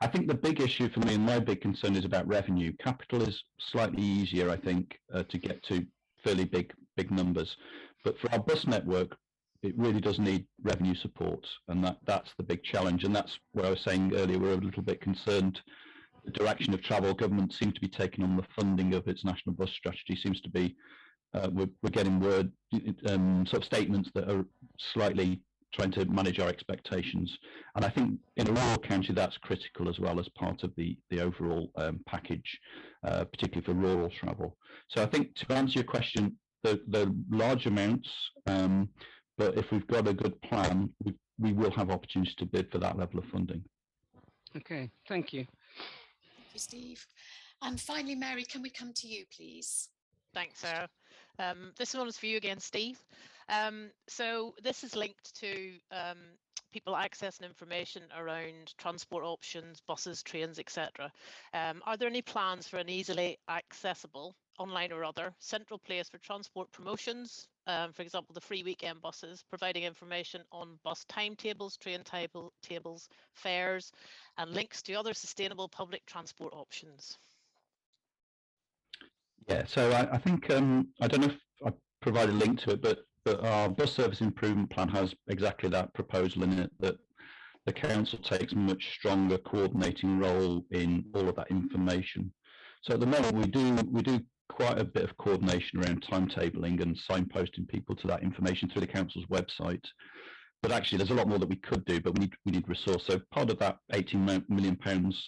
I think the big issue for me and my big concern is about revenue. Capital is slightly easier, I think, to get to fairly big numbers. But for our bus network, it really does need revenue support, and that's the big challenge. And that's what I was saying earlier, we're a little bit concerned. The direction of travel, government seems to be taking on the funding of its national bus strategy, seems to be, we're getting word, sort of statements that are slightly trying to manage our expectations. And I think in a rural county, that's critical as well as part of the overall package, particularly for rural travel. So I think to answer your question, the large amounts, but if we've got a good plan, we will have opportunities to bid for that level of funding. Okay, thank you. Thank you, Steve. And finally, Mary, can we come to you, please? Thanks, Sarah. This one is for you again, Steve. So this is linked to people accessing information around transport options, buses, trains, etc. Are there any plans for an easily accessible, online or other, central place for transport promotions? For example, the free weekend buses, providing information on bus timetables, train tables, fares, and links to other sustainable public transport options. Yeah, so I think, I don't know if I provide a link to it, but our bus service improvement plan has exactly that proposal in it, that the council takes a much stronger coordinating role in all of that information. So at the moment we do quite a bit of coordination around timetabling and signposting people to that information through the council's website. But actually there's a lot more that we could do, but we need resource. So part of that £18 million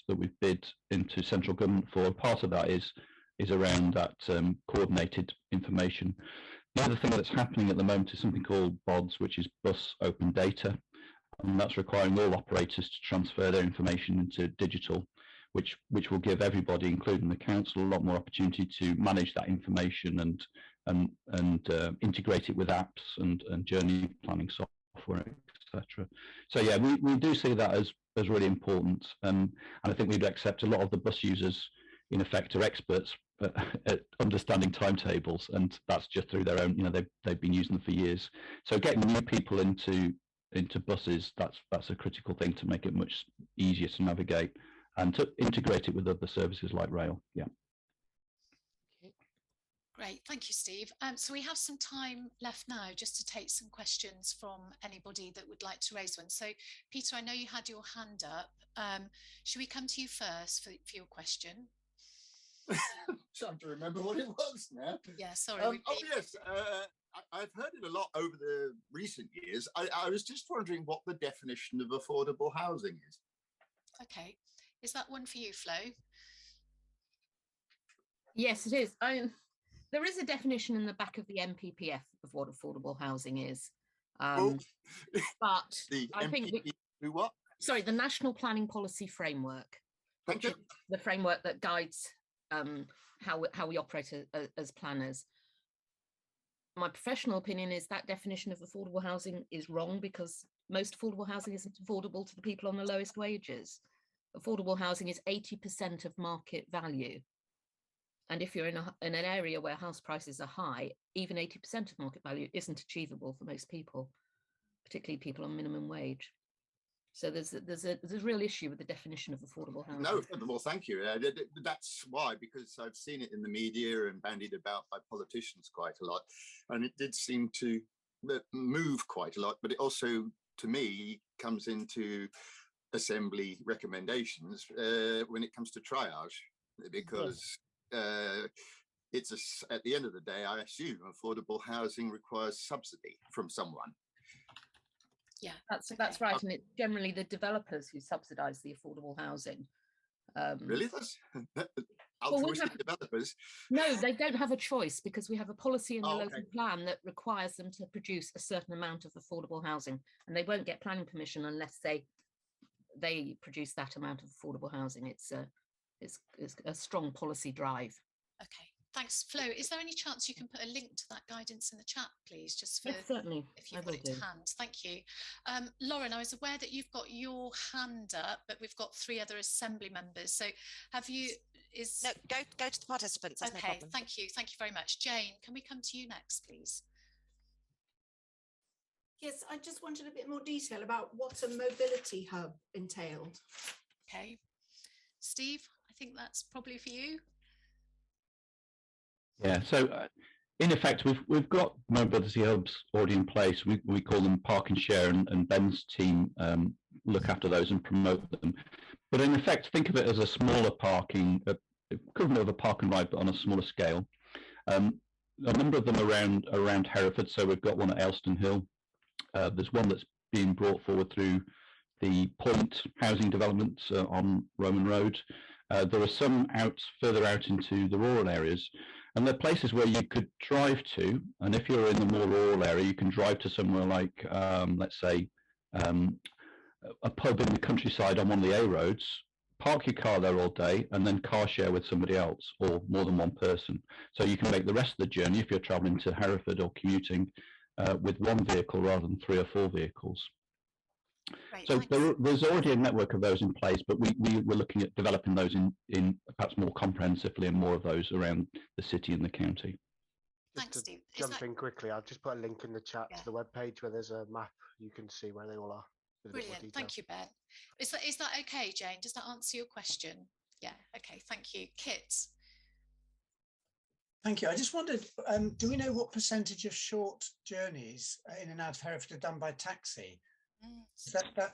that we've bid into central government for, part of that is around that coordinated information. The other thing that's happening at the moment is something called BODS, which is Bus Open Data, and that's requiring all operators to transfer their information into digital, which will give everybody, including the council, a lot more opportunity to manage that information and integrate it with apps and journey planning software, etc. So yeah, we do see that as really important, and I think we'd accept a lot of the bus users in effect are experts at understanding timetables, and that's just through their own, they've been using them for years. So getting new people into buses, that's a critical thing to make it much easier to navigate and to integrate it with other services like rail. Yeah. Great, thank you, Steve. So we have some time left now just to take some questions from anybody that would like to raise one. So Peter, I know you had your hand up. Should we come to you first for your question? Trying to remember what it was now. Yeah, sorry. Yes, I've heard it a lot over the recent years. I was just wondering what the definition of affordable housing is. Okay, is that one for you, Flo? Yes, it is. There is a definition in the back of the MPPF of what affordable housing is, but I think what? Sorry, the National Planning Policy Framework. Thank you. The framework that guides how we operate as planners. My professional opinion is that definition of affordable housing is wrong, because most affordable housing isn't affordable to the people on the lowest wages. Affordable housing is 80% of market value. And if you're in an area where house prices are high, even 80% of market value isn't achievable for most people, particularly people on minimum wage. So there's a real issue with the definition of affordable housing. No, well, thank you. That's why, because I've seen it in the media and bandied about by politicians quite a lot, and it did seem to move quite a lot. But it also, to me, comes into assembly recommendations when it comes to triage, because at the end of the day, I assume affordable housing requires subsidy from someone. Yeah, that's right, and it's generally the developers who subsidise the affordable housing. Really? That's Well, altruistic developers. No, they don't have a choice because we have a policy in the Oh, local okay. plan that requires them to produce a certain amount of affordable housing, and they won't get planning permission unless they produce that amount of affordable housing. It's a strong policy drive. Okay, thanks. Flo, is there any chance you can put a link to that guidance in the chat, please, just for Yes, certainly. if you've got it to hand? Thank you. Lauren, I was aware that you've got your hand up, but we've got 3 other assembly members. So have you? No, go to the participants. That's okay, no problem. thank you very much. Jane, can we come to you next, please? Yes, I just wanted a bit more detail about what a mobility hub entailed. Okay, Steve, I think that's probably for you. Yeah, so in effect, we've got mobility hubs already in place. We call them Park and Share, and Ben's team look after those and promote them. But in effect, think of it as a smaller parking, equivalent of a park and ride, but on a smaller scale. A number of them around Hereford. So we've got one at Aylstone Hill. There's one that's being brought forward through the Point housing development on Roman Road. There are some further out into the rural areas. And they're places where you could drive to, and if you're in the more rural area, you can drive to somewhere like, let's say, a pub in the countryside on one of the A roads, park your car there all day, and then car share with somebody else or more than one person. So you can make the rest of the journey, if you're traveling to Hereford or commuting, with one vehicle rather than 3 or 4 vehicles. Right, so there's already a network of those in place, but we're looking at developing those in perhaps more comprehensively and more of those around the city and the county. Thanks, Steve. Jump in quickly, I've just put a link in the chat to the webpage where there's a map. You can see where they all are. Brilliant, thank you, Ben. Is that okay, Jane? Does that answer your question? Yeah, okay, thank you. Kit. Thank you. I just wondered, do we know what percentage of short journeys in and out of Hereford are done by taxi?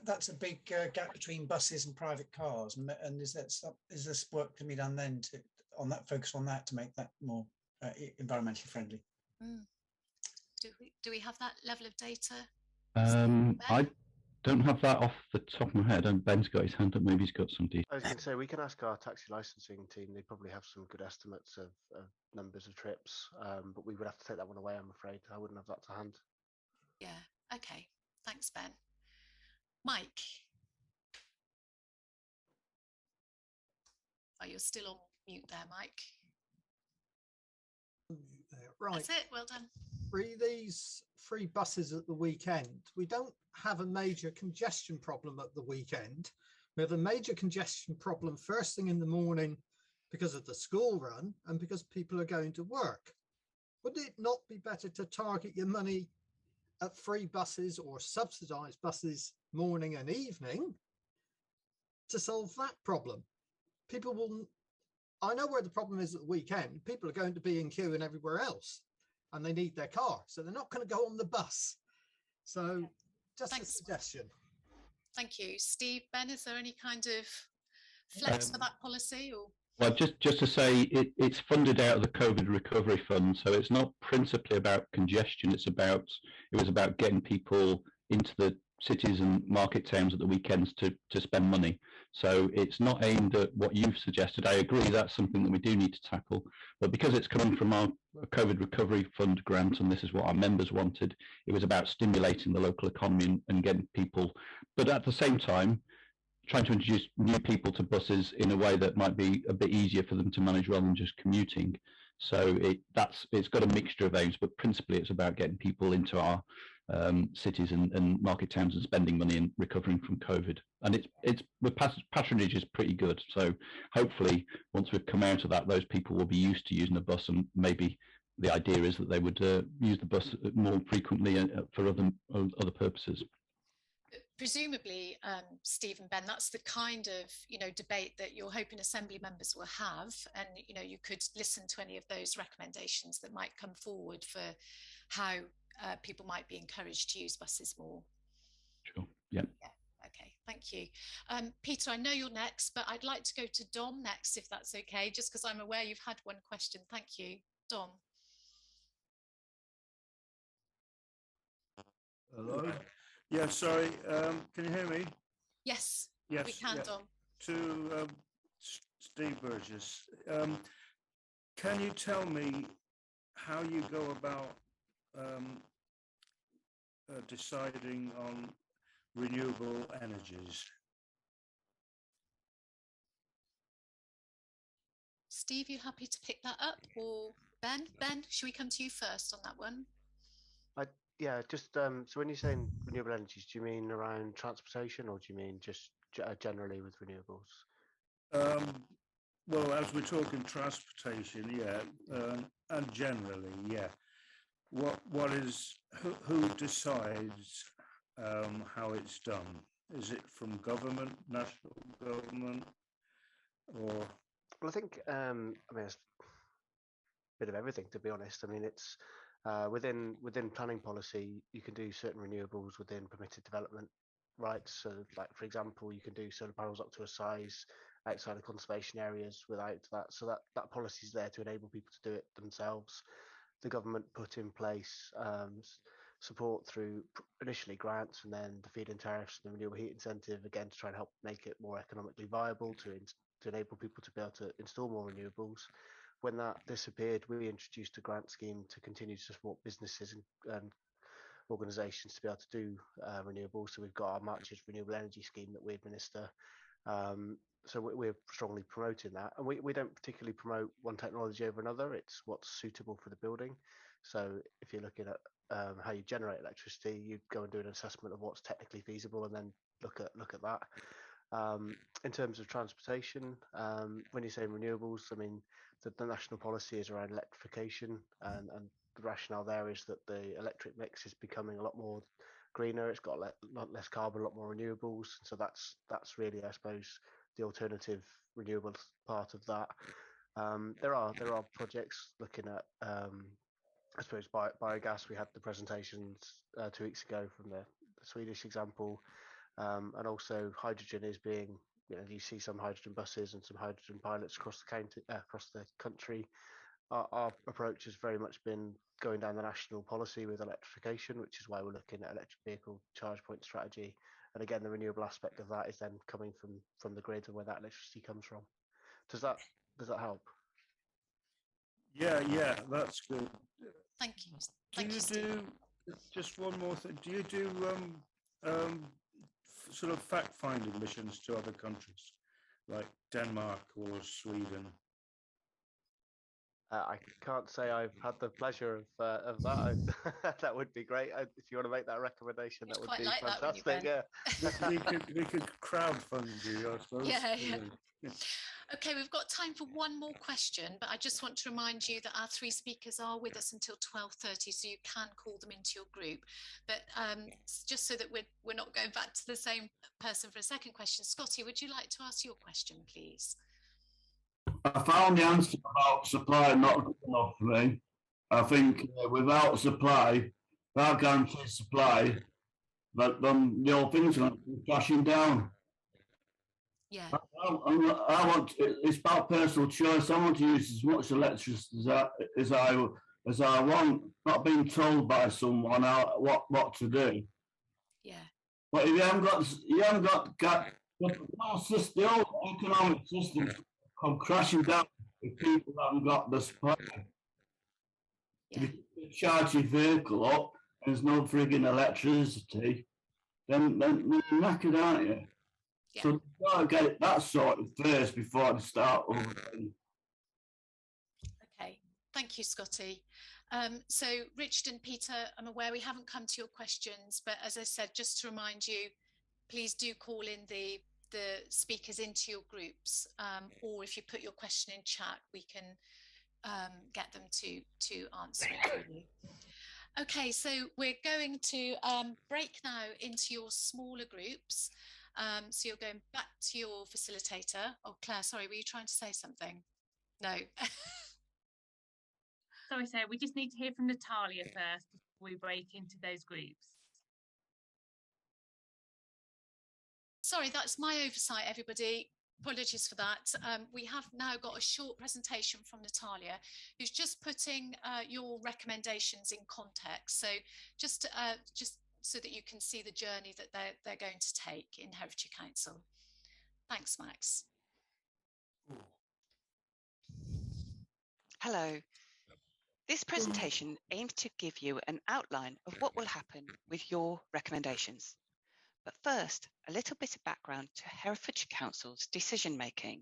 That's a big gap between buses and private cars, and is this work can be done then to focus on that to make that more environmentally friendly? Do we have that level of data? I don't have that off the top of my head, and Ben's got his hand up. Maybe he's got some details. I was going to say we can ask our taxi licensing team. They probably have some good estimates of numbers of trips, but we would have to take that one away. I'm afraid I wouldn't have that to hand. Yeah. Okay. Thanks, Ben. Mike. Oh, you're still on mute there, Mike. Right. That's it. Well done. These free buses at the weekend, we don't have a major congestion problem at the weekend. We have a major congestion problem first thing in the morning because of the school run and because people are going to work. Would it not be better to target your money at free buses or subsidised buses morning and evening to solve that problem? People will, I know where the problem is at the weekend. People are going to be in queue and everywhere else, and they need their car, so they're not going to go on the bus. So just a suggestion. Thank you. Steve, Ben, is there any kind of flex for that policy? Or? Well, just to say, it's funded out of the COVID recovery fund, so it's not principally about congestion. It was about getting people into the cities and market towns at the weekends to spend money. So it's not aimed at what you've suggested. I agree that's something that we do need to tackle, but because it's coming from our COVID recovery fund grant, and this is what our members wanted, it was about stimulating the local economy and getting people, but at the same time, trying to introduce new people to buses in a way that might be a bit easier for them to manage rather than just commuting. So it's got a mixture of aims, but principally it's about getting people into our cities and market towns and spending money and recovering from COVID. And the patronage is pretty good. So hopefully once we've come out of that, those people will be used to using a bus, and maybe the idea is that they would use the bus more frequently for other purposes. Presumably, Steve and Ben, that's the kind of debate that you're hoping assembly members will have, and you could listen to any of those recommendations that might come forward for how people might be encouraged to use buses more. Sure. Yeah. Okay. Thank you, Peter. I know you're next, but I'd like to go to Dom next, if that's okay. Just because I'm aware you've had one question. Thank you, Dom. Hello. Yeah, sorry. Can you hear me? Yes, yes, we can, yeah. Dom. To Steve Burgess. Can you tell me how you go about deciding on renewable energies? Steve, you happy to pick that up, or Ben? Ben, should we come to you first on that one? Yeah, just so when you're saying renewable energies, do you mean around transportation, or do you mean just generally with renewables? Well, as we're talking transportation, yeah, and generally, yeah. Who decides how it's done? Is it from government, national government, or? Well, I think I mean it's a bit of everything, to be honest. I mean, it's within planning policy, you can do certain renewables within permitted development rights. So, like for example, you can do solar panels up to a size outside of conservation areas without that. So that policy is there to enable people to do it themselves. The government put in place support through initially grants and then the feed-in tariffs and the renewable heat incentive, again to try and help make it more economically viable to enable people to be able to install more renewables. When that disappeared, we introduced a grant scheme to continue to support businesses and organisations to be able to do renewables. So we've got our March's Renewable Energy Scheme that we administer. So we're strongly promoting that, and we don't particularly promote one technology over another. It's what's suitable for the building. So if you're looking at how you generate electricity, you go and do an assessment of what's technically feasible, and then look at that. In terms of transportation, when you're saying renewables, I mean the national policy is around electrification, and the rationale there is that the electric mix is becoming a lot more greener. It's got a lot less carbon, a lot more renewables. So that's really, I suppose, the alternative renewables part of that. There are projects looking at I suppose biogas. We had the presentations 2 weeks ago from the Swedish example, and also hydrogen is being, you see some hydrogen buses and some hydrogen pilots across the country. Our approach has very much been going down the national policy with electrification, which is why we're looking at electric vehicle charge point strategy. And again, the renewable aspect of that is then coming from the grid and where that electricity comes from. Does that help? Yeah, that's good. Thank you. Just one more thing? Do you do sort of fact-finding missions to other countries, like Denmark or Sweden? I can't say I've had the pleasure of that. That would be great. If you want to make that recommendation, that would be fantastic. Yeah, we could crowdfund you, I suppose. Yeah. Okay, we've got time for one more question, but I just want to remind you that our 3 speakers are with us until 12:30, so you can call them into your group. But just so that we're not going back to the same person for a second question, Scotty, would you like to ask your question, please? I found the answer about supply not good enough for me. I think without supply, without guaranteed supply, that then the whole thing's going to be crashing down. Yeah. I want. It's about personal choice. I want to use as much electricity as I want, not being told by someone what to do. Yeah. But if you haven't got the whole economic system come crashing down if people haven't got the supply. Yeah. If you charge your vehicle up and there's no frigging electricity, then you're knackered, aren't you? Yeah. So you've got to get that sorted first before they start over. Okay, thank you, Scotty. So Richard and Peter, I'm aware we haven't come to your questions, but as I said, just to remind you, please do call in the speakers into your groups, or if you put your question in chat, we can get them to answer it for you. Okay, so we're going to break now into your smaller groups. So you're going back to your facilitator. Oh, Claire, sorry, were you trying to say something? No. Sorry, Sarah, we just need to hear from Natalia first before we break into those groups. Sorry, that's my oversight, everybody. Apologies for that. We have now got a short presentation from Natalia, who's just putting your recommendations in context. So just so that you can see the journey that they're going to take in Herefordshire Council. Thanks, Max. Hello. This presentation aims to give you an outline of what will happen with your recommendations. But first, a little bit of background to Herefordshire Council's decision making.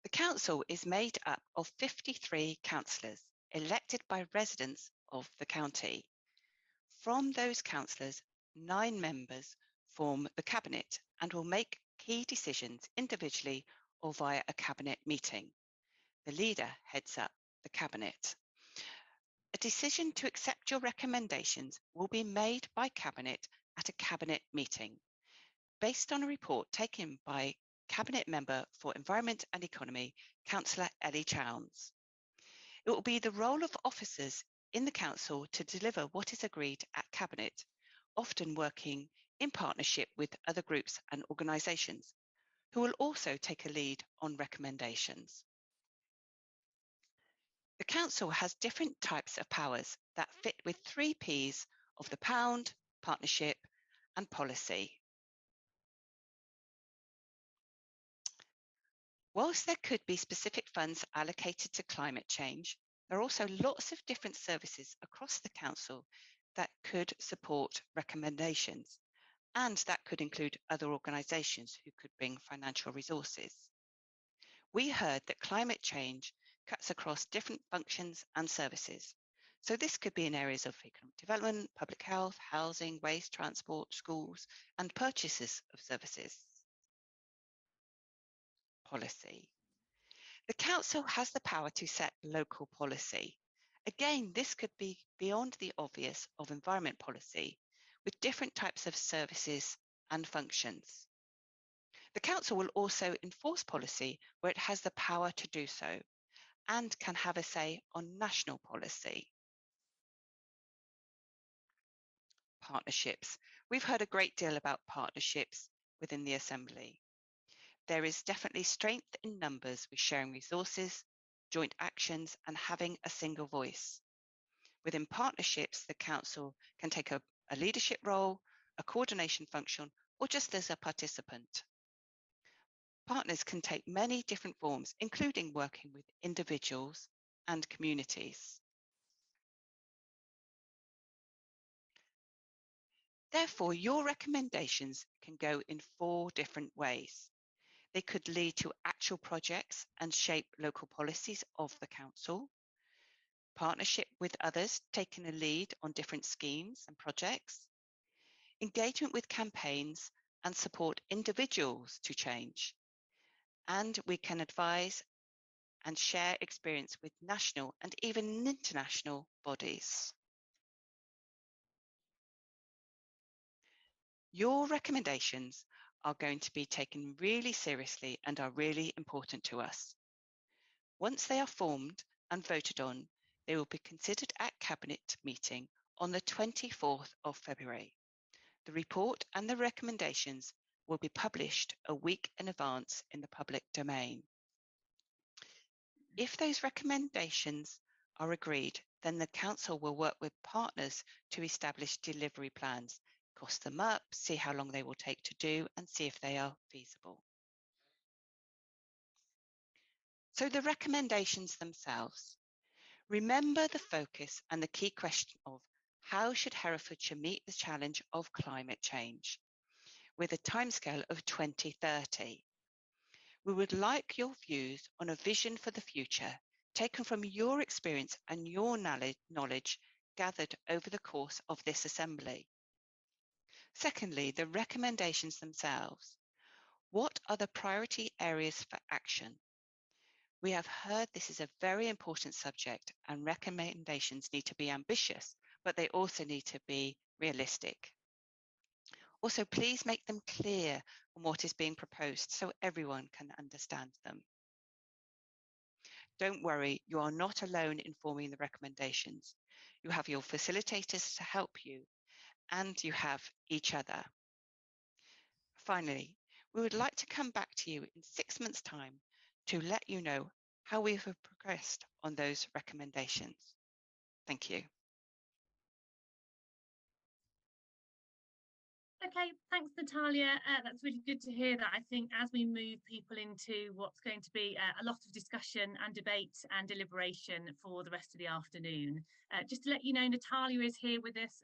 The council is made up of 53 councillors elected by residents of the county. From those councillors, 9 members form the cabinet and will make key decisions individually or via a cabinet meeting. The leader heads up the cabinet. A decision to accept your recommendations will be made by cabinet at a cabinet meeting, based on a report taken by Cabinet Member for Environment and Economy, Councillor Ellie Chowns. It will be the role of officers in the council to deliver what is agreed at cabinet, often working in partnership with other groups and organisations, who will also take a lead on recommendations. The council has different types of powers that fit with 3 Ps of the pound, partnership and policy. Whilst there could be specific funds allocated to climate change, there are also lots of different services across the council that could support recommendations, and that could include other organisations who could bring financial resources. We heard that climate change cuts across different functions and services. So this could be in areas of economic development, public health, housing, waste, transport, schools, and purchases of services. Policy. The council has the power to set local policy. Again, this could be beyond the obvious of environment policy, with different types of services and functions. The council will also enforce policy where it has the power to do so, and can have a say on national policy. Partnerships. We've heard a great deal about partnerships within the Assembly. There is definitely strength in numbers with sharing resources, joint actions, and having a single voice. Within partnerships, the council can take a leadership role, a coordination function, or just as a participant. Partners can take many different forms, including working with individuals and communities. Therefore, your recommendations can go in 4 different ways. They could lead to actual projects and shape local policies of the council, partnership with others taking a lead on different schemes and projects, engagement with campaigns and support individuals to change, and we can advise and share experience with national and even international bodies. Your recommendations are going to be taken really seriously and are really important to us. Once they are formed and voted on, they will be considered at Cabinet meeting on the 24th of February. The report and the recommendations will be published a week in advance in the public domain. If those recommendations are agreed, then the council will work with partners to establish delivery plans, cost them up, see how long they will take to do, and see if they are feasible. So the recommendations themselves. Remember the focus and the key question of how should Herefordshire meet the challenge of climate change with a timescale of 2030. We would like your views on a vision for the future taken from your experience and your knowledge gathered over the course of this assembly. Secondly, the recommendations themselves. What are the priority areas for action? We have heard this is a very important subject and recommendations need to be ambitious, but they also need to be realistic. Also, please make them clear on what is being proposed so everyone can understand them. Don't worry, you are not alone in forming the recommendations. You have your facilitators to help you, and you have each other. Finally, we would like to come back to you in 6 months' time to let you know how we have progressed on those recommendations. Thank you. Okay, thanks, Natalia. That's really good to hear that. I think as we move people into what's going to be a lot of discussion and debate and deliberation for the rest of the afternoon. Just to let you know, Natalia is here with us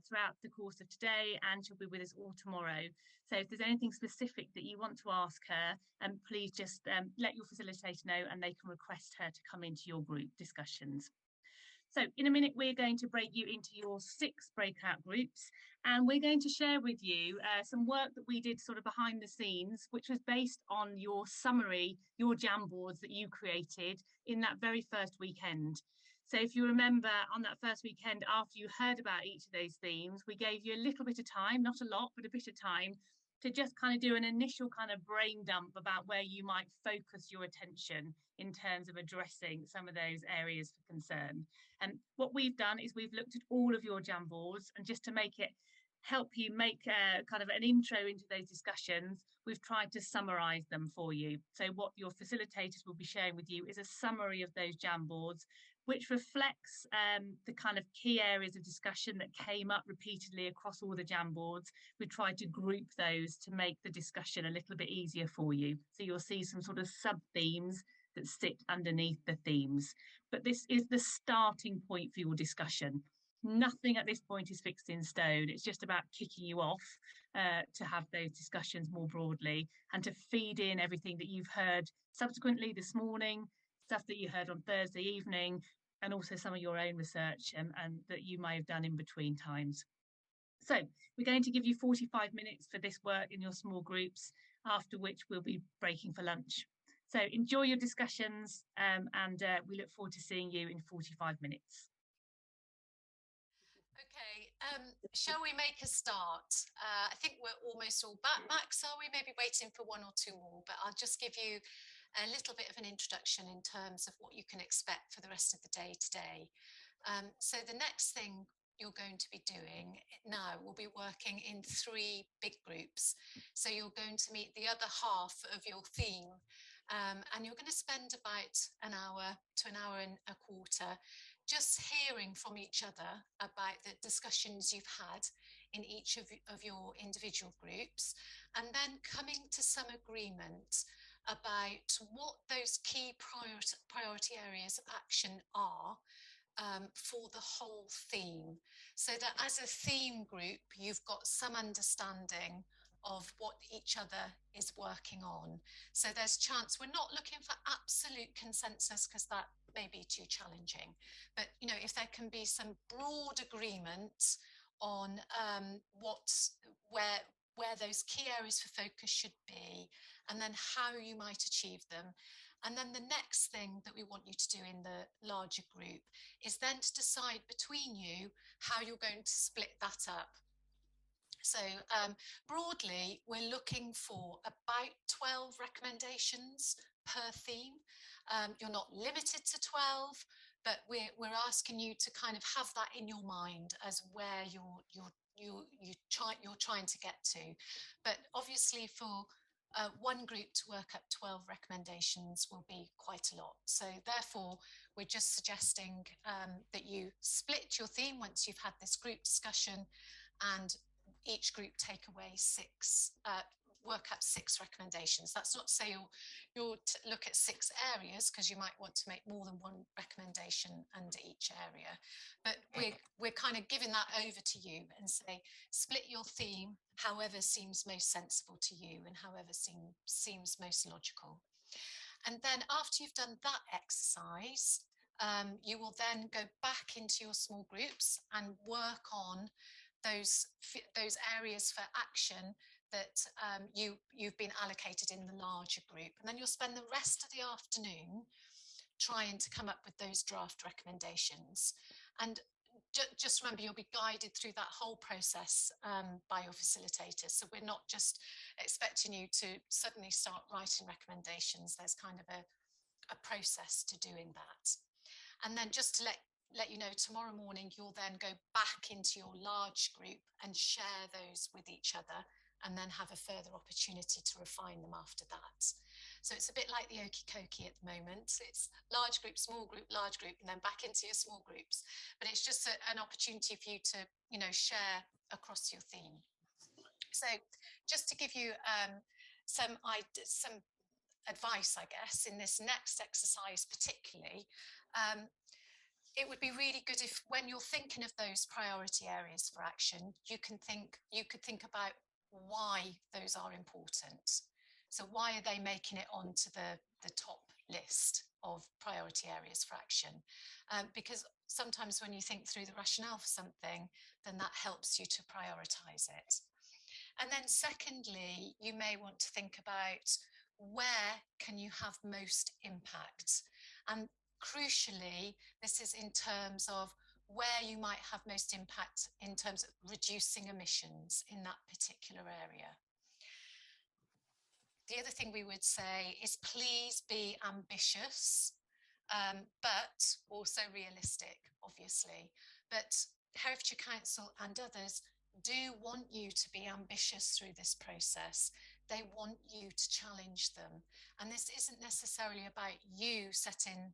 throughout the course of today, and she'll be with us all tomorrow. So if there's anything specific that you want to ask her, please just let your facilitator know and they can request her to come into your group discussions. So in a minute, we're going to break you into your 6 breakout groups, and we're going to share with you some work that we did sort of behind the scenes, which was based on your summary, your jam boards that you created in that very first weekend. So if you remember, on that first weekend, after you heard about each of those themes, we gave you a little bit of time, not a lot, but a bit of time, to just kind of do an initial kind of brain dump about where you might focus your attention in terms of addressing some of those areas for concern. And what we've done is we've looked at all of your jam boards, and just to make it help you make kind of an intro into those discussions, we've tried to summarize them for you. So what your facilitators will be sharing with you is a summary of those jam boards, which reflects the kind of key areas of discussion that came up repeatedly across all the jam boards. We tried to group those to make the discussion a little bit easier for you. So you'll see some sort of sub-themes that sit underneath the themes. But this is the starting point for your discussion. Nothing at this point is fixed in stone. It's just about kicking you off to have those discussions more broadly and to feed in everything that you've heard subsequently this morning, stuff that you heard on Thursday evening, and also some of your own research and that you may have done in between times. So we're going to give you 45 minutes for this work in your small groups, after which we'll be breaking for lunch. So enjoy your discussions, and we look forward to seeing you in 45 minutes. Okay, shall we make a start? I think we're almost all back, Max, are we? Maybe waiting for 1 or 2 more, but I'll just give you a little bit of an introduction in terms of what you can expect for the rest of the day today. So the next thing you're going to be doing now will be working in 3 big groups. So you're going to meet the other half of your theme, and you're going to spend about an hour to an hour and a quarter just hearing from each other about the discussions you've had in each of your individual groups, and then coming to some agreement about what those key priority areas of action are for the whole theme, so that as a theme group, you've got some understanding of what each other is working on. So there's chance, we're not looking for absolute consensus because that may be too challenging, but you know, if there can be some broad agreement on where those key areas for focus should be, and then how you might achieve them. And then the next thing that we want you to do in the larger group is then to decide between you how you're going to split that up. So broadly, we're looking for about 12 recommendations per theme. You're not limited to 12, but we're asking you to kind of have that in your mind as where you're trying to get to. But obviously for one group to work up 12 recommendations will be quite a lot. So therefore, we're just suggesting that you split your theme once you've had this group discussion, and each group take away 6, work up 6 recommendations. That's not to say you'll look at 6 areas, because you might want to make more than 1 recommendation under each area. But we're kind of giving that over to you and say, split your theme however seems most sensible to you and however seems most logical. And then after you've done that exercise, you will then go back into your small groups and work on those areas for action that you've been allocated in the larger group. And then you'll spend the rest of the afternoon trying to come up with those draft recommendations. And just remember, you'll be guided through that whole process by your facilitators. So we're not just expecting you to suddenly start writing recommendations. There's kind of a process to doing that. And then just to let you know, tomorrow morning, you'll then go back into your large group and share those with each other, and then have a further opportunity to refine them after that. So it's a bit like the okie dokie at the moment. It's large group, small group, large group, and then back into your small groups. But it's just an opportunity for you to, you know, share across your theme. So just to give you some advice, I guess, in this next exercise particularly, it would be really good if, when you're thinking of those priority areas for action, you could think about why those are important. So why are they making it onto the top list of priority areas for action? Because sometimes when you think through the rationale for something, then that helps you to prioritise it. And then secondly, you may want to think about where can you have most impact? And crucially, this is in terms of where you might have most impact in terms of reducing emissions in that particular area. The other thing we would say is please be ambitious, but also realistic, obviously. But Herefordshire Council and others do want you to be ambitious through this process. They want you to challenge them. And this isn't necessarily about you setting,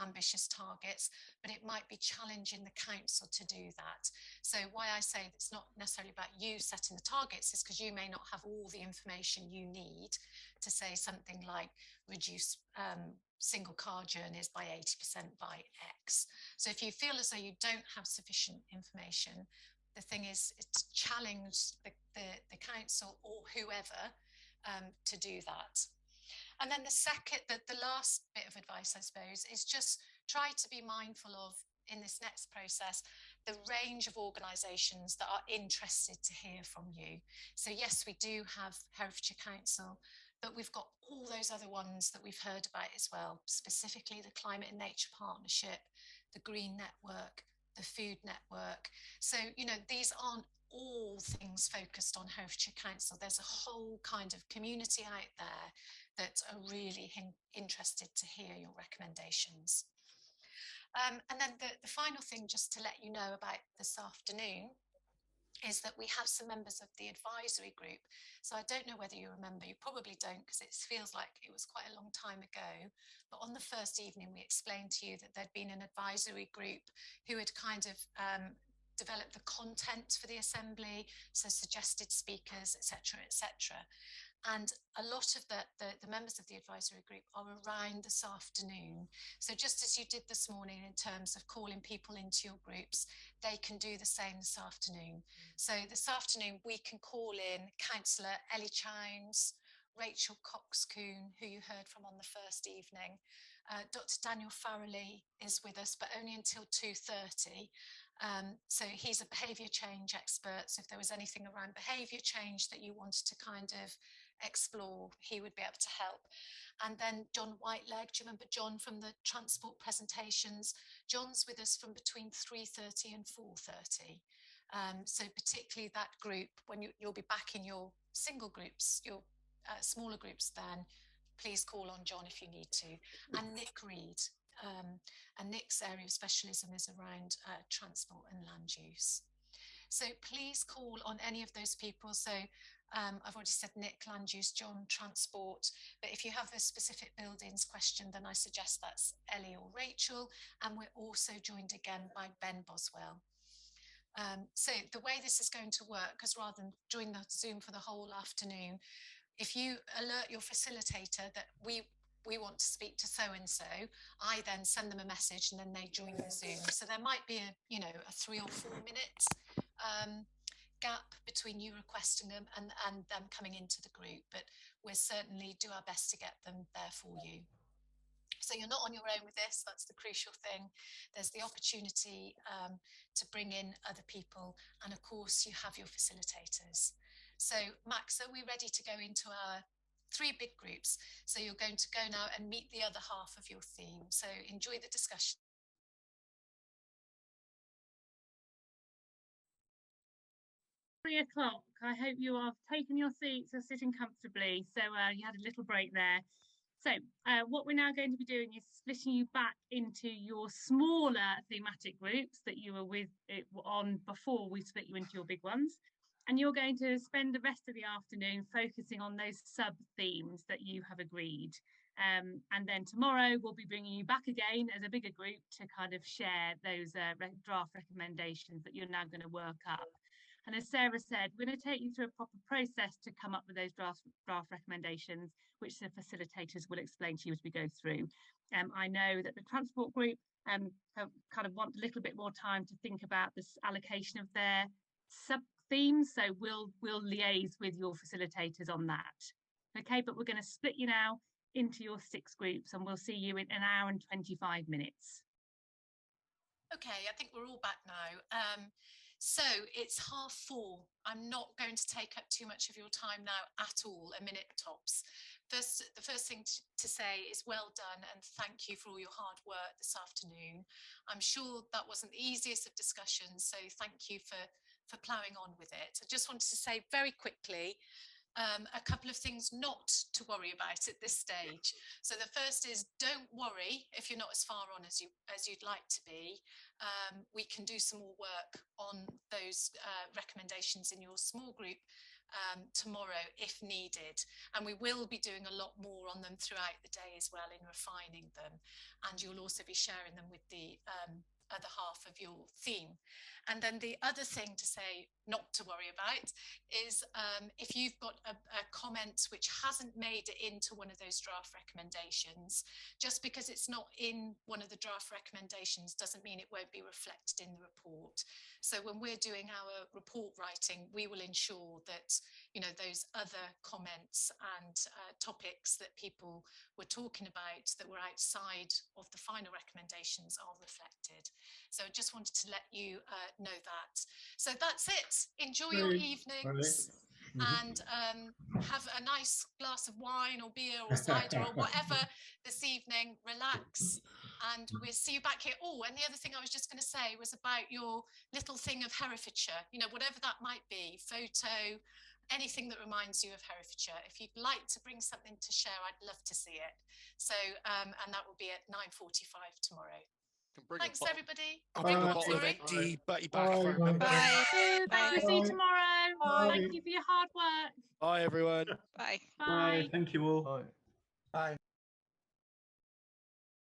ambitious targets, but it might be challenging the council to do that. So why I say it's not necessarily about you setting the targets is because you may not have all the information you need to say something like reduce single car journeys by 80% by X. So if you feel as though you don't have sufficient information, the thing is to challenge the council or whoever to do that. And then the last bit of advice, I suppose, is just try to be mindful of, in this next process, the range of organisations that are interested to hear from you. So yes, we do have Herefordshire Council, but we've got all those other ones that we've heard about as well, specifically the Climate and Nature Partnership, the Green Network, the Food Network. So, these aren't all things focused on Herefordshire Council. There's a whole kind of community out there that are really interested to hear your recommendations. And then the final thing, just to let you know about this afternoon, is that we have some members of the advisory group. So I don't know whether you remember, you probably don't, because it feels like it was quite a long time ago. But on the first evening, we explained to you that there'd been an advisory group who had kind of developed the content for the assembly, so suggested speakers, etc., etc. And a lot of the members of the advisory group are around this afternoon. So just as you did this morning in terms of calling people into your groups, they can do the same this afternoon. So this afternoon, we can call in Councillor Ellie Chowns, Rachel Coxcoon, who you heard from on the first evening. Dr. Daniel Farrelly is with us, but only until 2:30. So he's a behaviour change expert. So if there was anything around behaviour change that you wanted to kind of explore, he would be able to help. And then John Whiteleg, do you remember John from the transport presentations? John's with us from between 3:30 and 4:30. So particularly that group, when you'll be back in your single groups, your smaller groups, then please call on John if you need to. And Nick Reed. And Nick's area of specialism is around transport and land use. So please call on any of those people. So I've already said Nick, land use, John, transport. But if you have a specific buildings question, then I suggest that's Ellie or Rachel. And we're also joined again by Ben Boswell. So the way this is going to work, because rather than join the Zoom for the whole afternoon, if you alert your facilitator that we want to speak to so-and-so, I then send them a message and then they join the Zoom. So there might be a 3 or 4 minutes gap between you requesting them and them coming into the group, but we'll certainly do our best to get them there for you. So you're not on your own with this, that's the crucial thing. There's the opportunity to bring in other people, and of course you have your facilitators. So Max, are we ready to go into our 3 big groups? So you're going to go now and meet the other half of your theme. So enjoy the discussion. 3 o'clock. I hope you are taking your seats or sitting comfortably. So you had a little break there. So what we're now going to be doing is splitting you back into your smaller thematic groups that you were on before we split you into your big ones. And you're going to spend the rest of the afternoon focusing on those sub-themes that you have agreed. And then tomorrow we'll be bringing you back again as a bigger group to kind of share those draft recommendations that you're now going to work up. And as Sarah said, we're going to take you through a proper process to come up with those draft recommendations, which the facilitators will explain to you as we go through. I know that the transport group have kind of want a little bit more time to think about this allocation of their sub-themes, so we'll liaise with your facilitators on that. Okay, but we're going to split you now into your 6 groups, and we'll see you in 1 hour and 25 minutes. Okay, I think we're all back now. So it's 4:30. I'm not going to take up too much of your time now at all, a minute tops. The first thing to say is well done and thank you for all your hard work this afternoon. I'm sure that wasn't the easiest of discussions, so thank you for ploughing on with it. I just wanted to say very quickly a couple of things not to worry about at this stage. So the first is, don't worry if you're not as far on as you'd like to be. We can do some more work on those recommendations in your small group tomorrow if needed, and we will be doing a lot more on them throughout the day as well in refining them, and you'll also be sharing them with the other half of your theme. And then the other thing to say not to worry about is if you've got a comment which hasn't made it into one of those draft recommendations, just because it's not in one of the draft recommendations doesn't mean it won't be reflected in the report. So when we're doing our report writing, we will ensure that, you know, those other comments and topics that people were talking about that were outside of the final recommendations are reflected. So I just wanted to let you know that. So that's it. Enjoy your evenings and have a nice glass of wine or beer or cider or whatever this evening. Relax, and we'll see you back here. Oh, and the other thing I was just going to say was about your little thing of Herefordshire, you know, whatever that might be, photo, anything that reminds you of Herefordshire. If you'd like to bring something to share, I'd love to see it. So, and that will be at 9:45 tomorrow. Thanks, everybody. Bring a bottle of empty Betty back if I remember. Bye. We'll see you tomorrow. Thank you for your hard work. Bye, everyone. Bye. Bye. Thank you all. Bye.